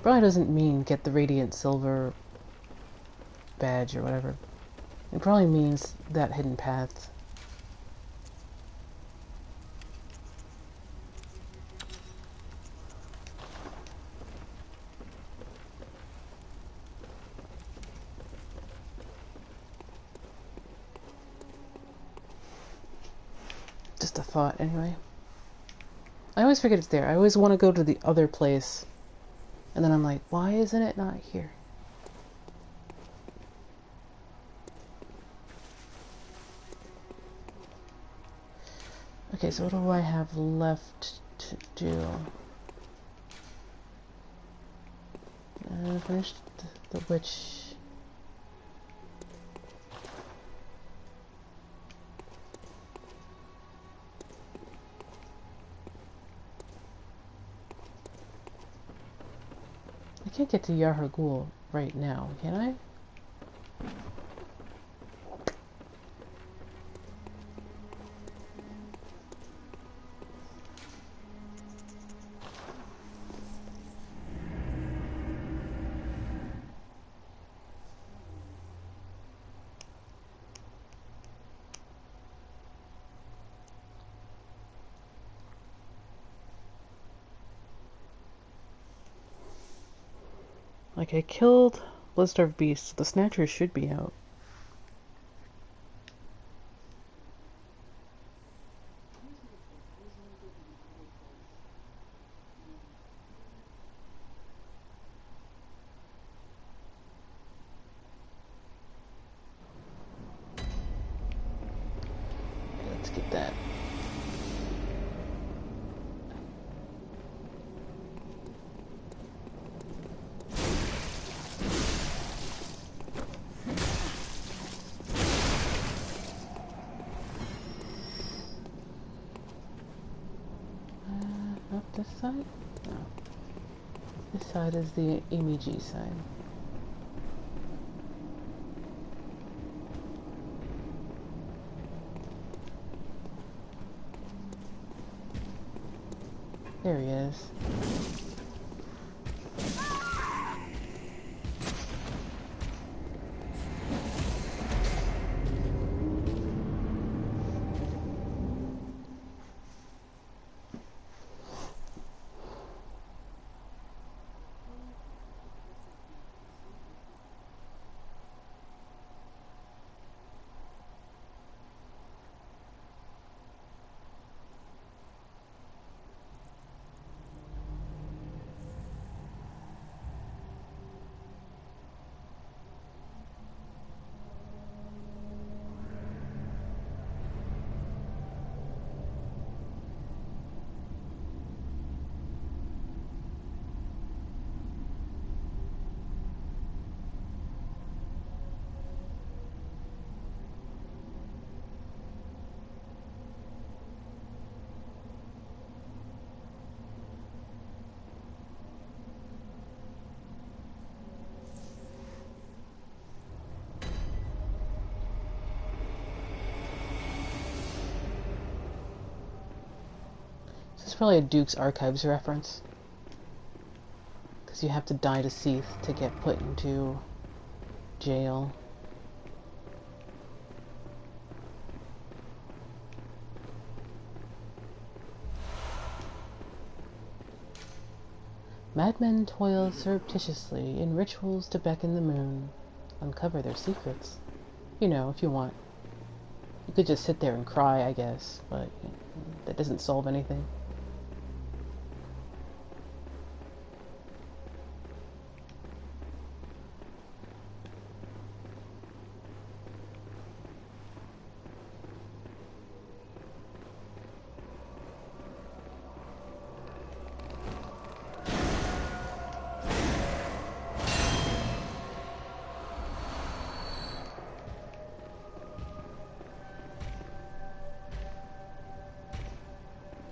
Probably doesn't mean get the Radiant Silver badge or whatever. It probably means that hidden path. Just a thought, anyway. I always forget it's there. I always want to go to the other place. And then I'm like, why isn't it not here? Okay, so what do I have left to do? Finished the witch. I can't get to Yharnam right now, can I? Like, I killed Bloodstarved beasts, so the Snatcher should be out. Let's get that. This side? No. This side is the MEG side. There he is. This is probably a Duke's Archives reference. Because you have to die to Seath to get put into jail. Madmen toil surreptitiously in rituals to beckon the moon. uncover their secrets. You know, if you want. You could just sit there and cry, I guess, but that doesn't solve anything.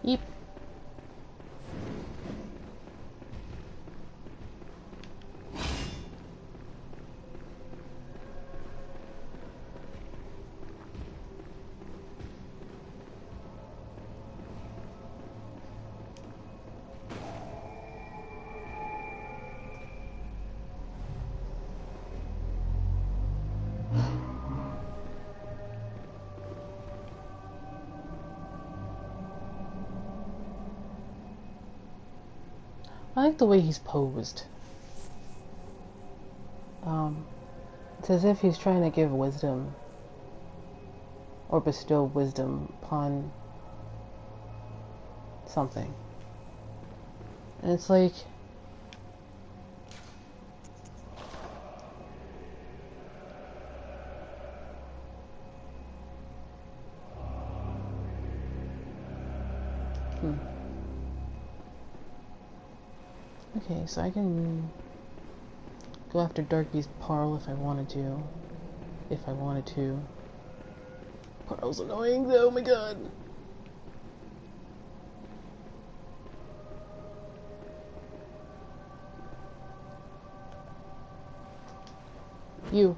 Yep. I like the way he's posed. It's as if he's trying to give wisdom or bestow wisdom upon something. And it's like, okay, so I can go after Darky's Parl if I wanted to. If I wanted to. Parl's annoying though, oh my god. You.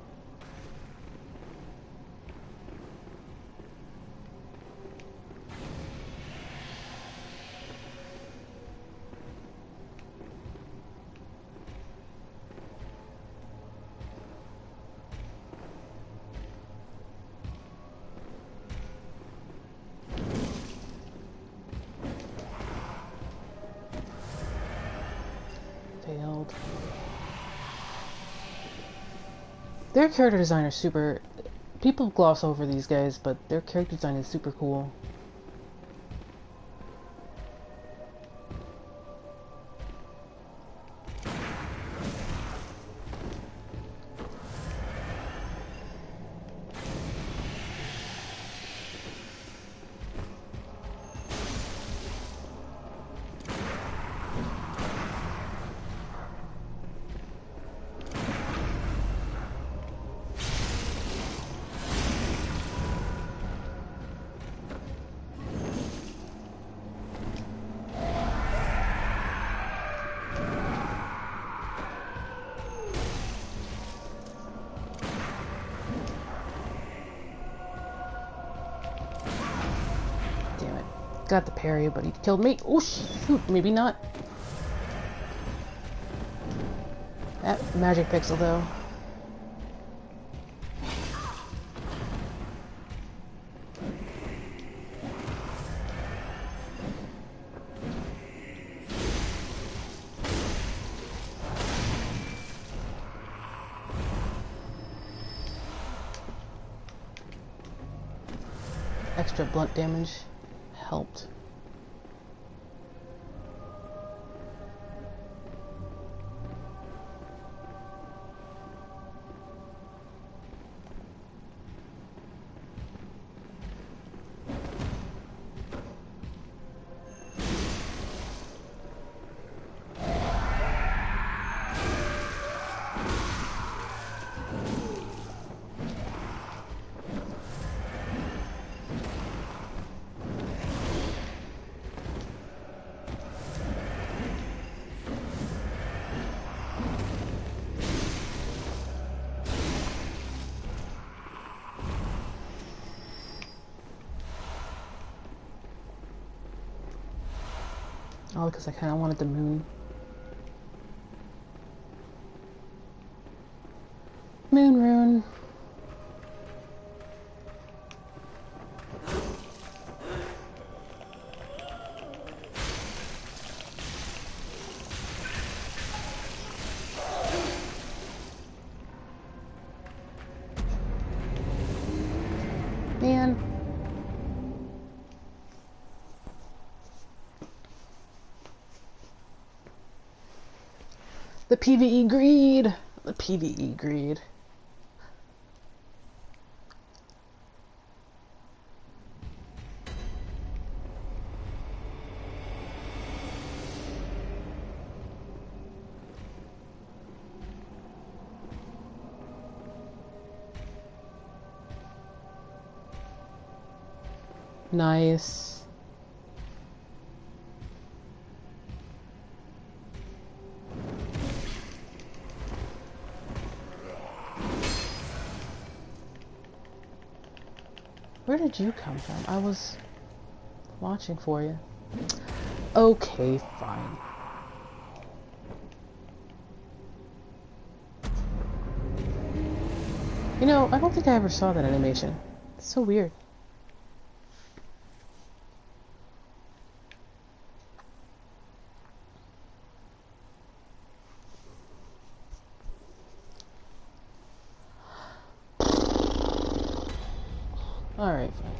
Failed. Their character design are super... People gloss over these guys, but their character design is super cool. Got the parry, but he killed me. Oh shoot, maybe not. That magic pixel though. Extra blunt damage helped. Oh, because I kind of wanted the moon. Moon rune. Man. The PvE greed! The PvE greed. Nice. Where did you come from? I was watching for you. Okay, fine. You know, I don't think I ever saw that animation. It's so weird. Alright, fine.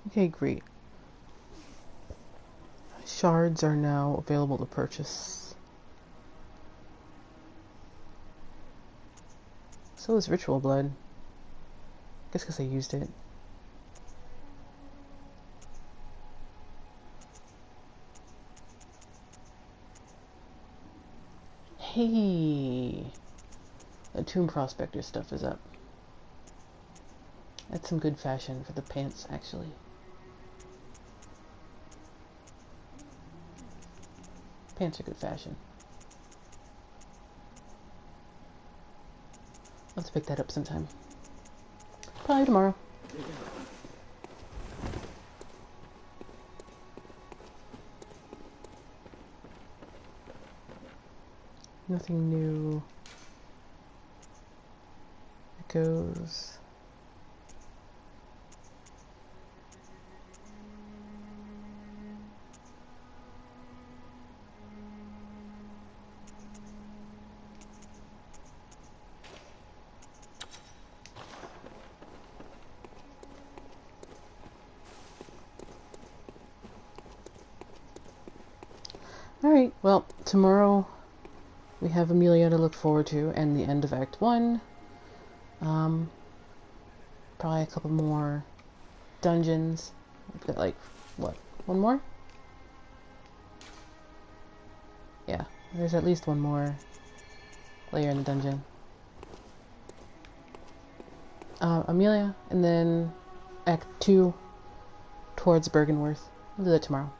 Okay, great. Shards are now available to purchase. So is ritual blood. I guess because I used it. Hey! The Tomb Prospector stuff is up. That's some good fashion for the pants, actually. Pants are good fashion. Let's pick that up sometime. Probably tomorrow. Nothing new. It goes. Alright, well, tomorrow we have Amelia to look forward to and the end of Act 1. Probably a couple more dungeons. We've got like, what, one more? Yeah, there's at least one more layer in the dungeon. Amelia, and then Act 2 towards Bergenworth. We'll do that tomorrow.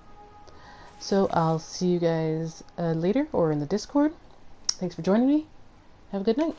So I'll see you guys later or in the Discord. Thanks for joining me. Have a good night.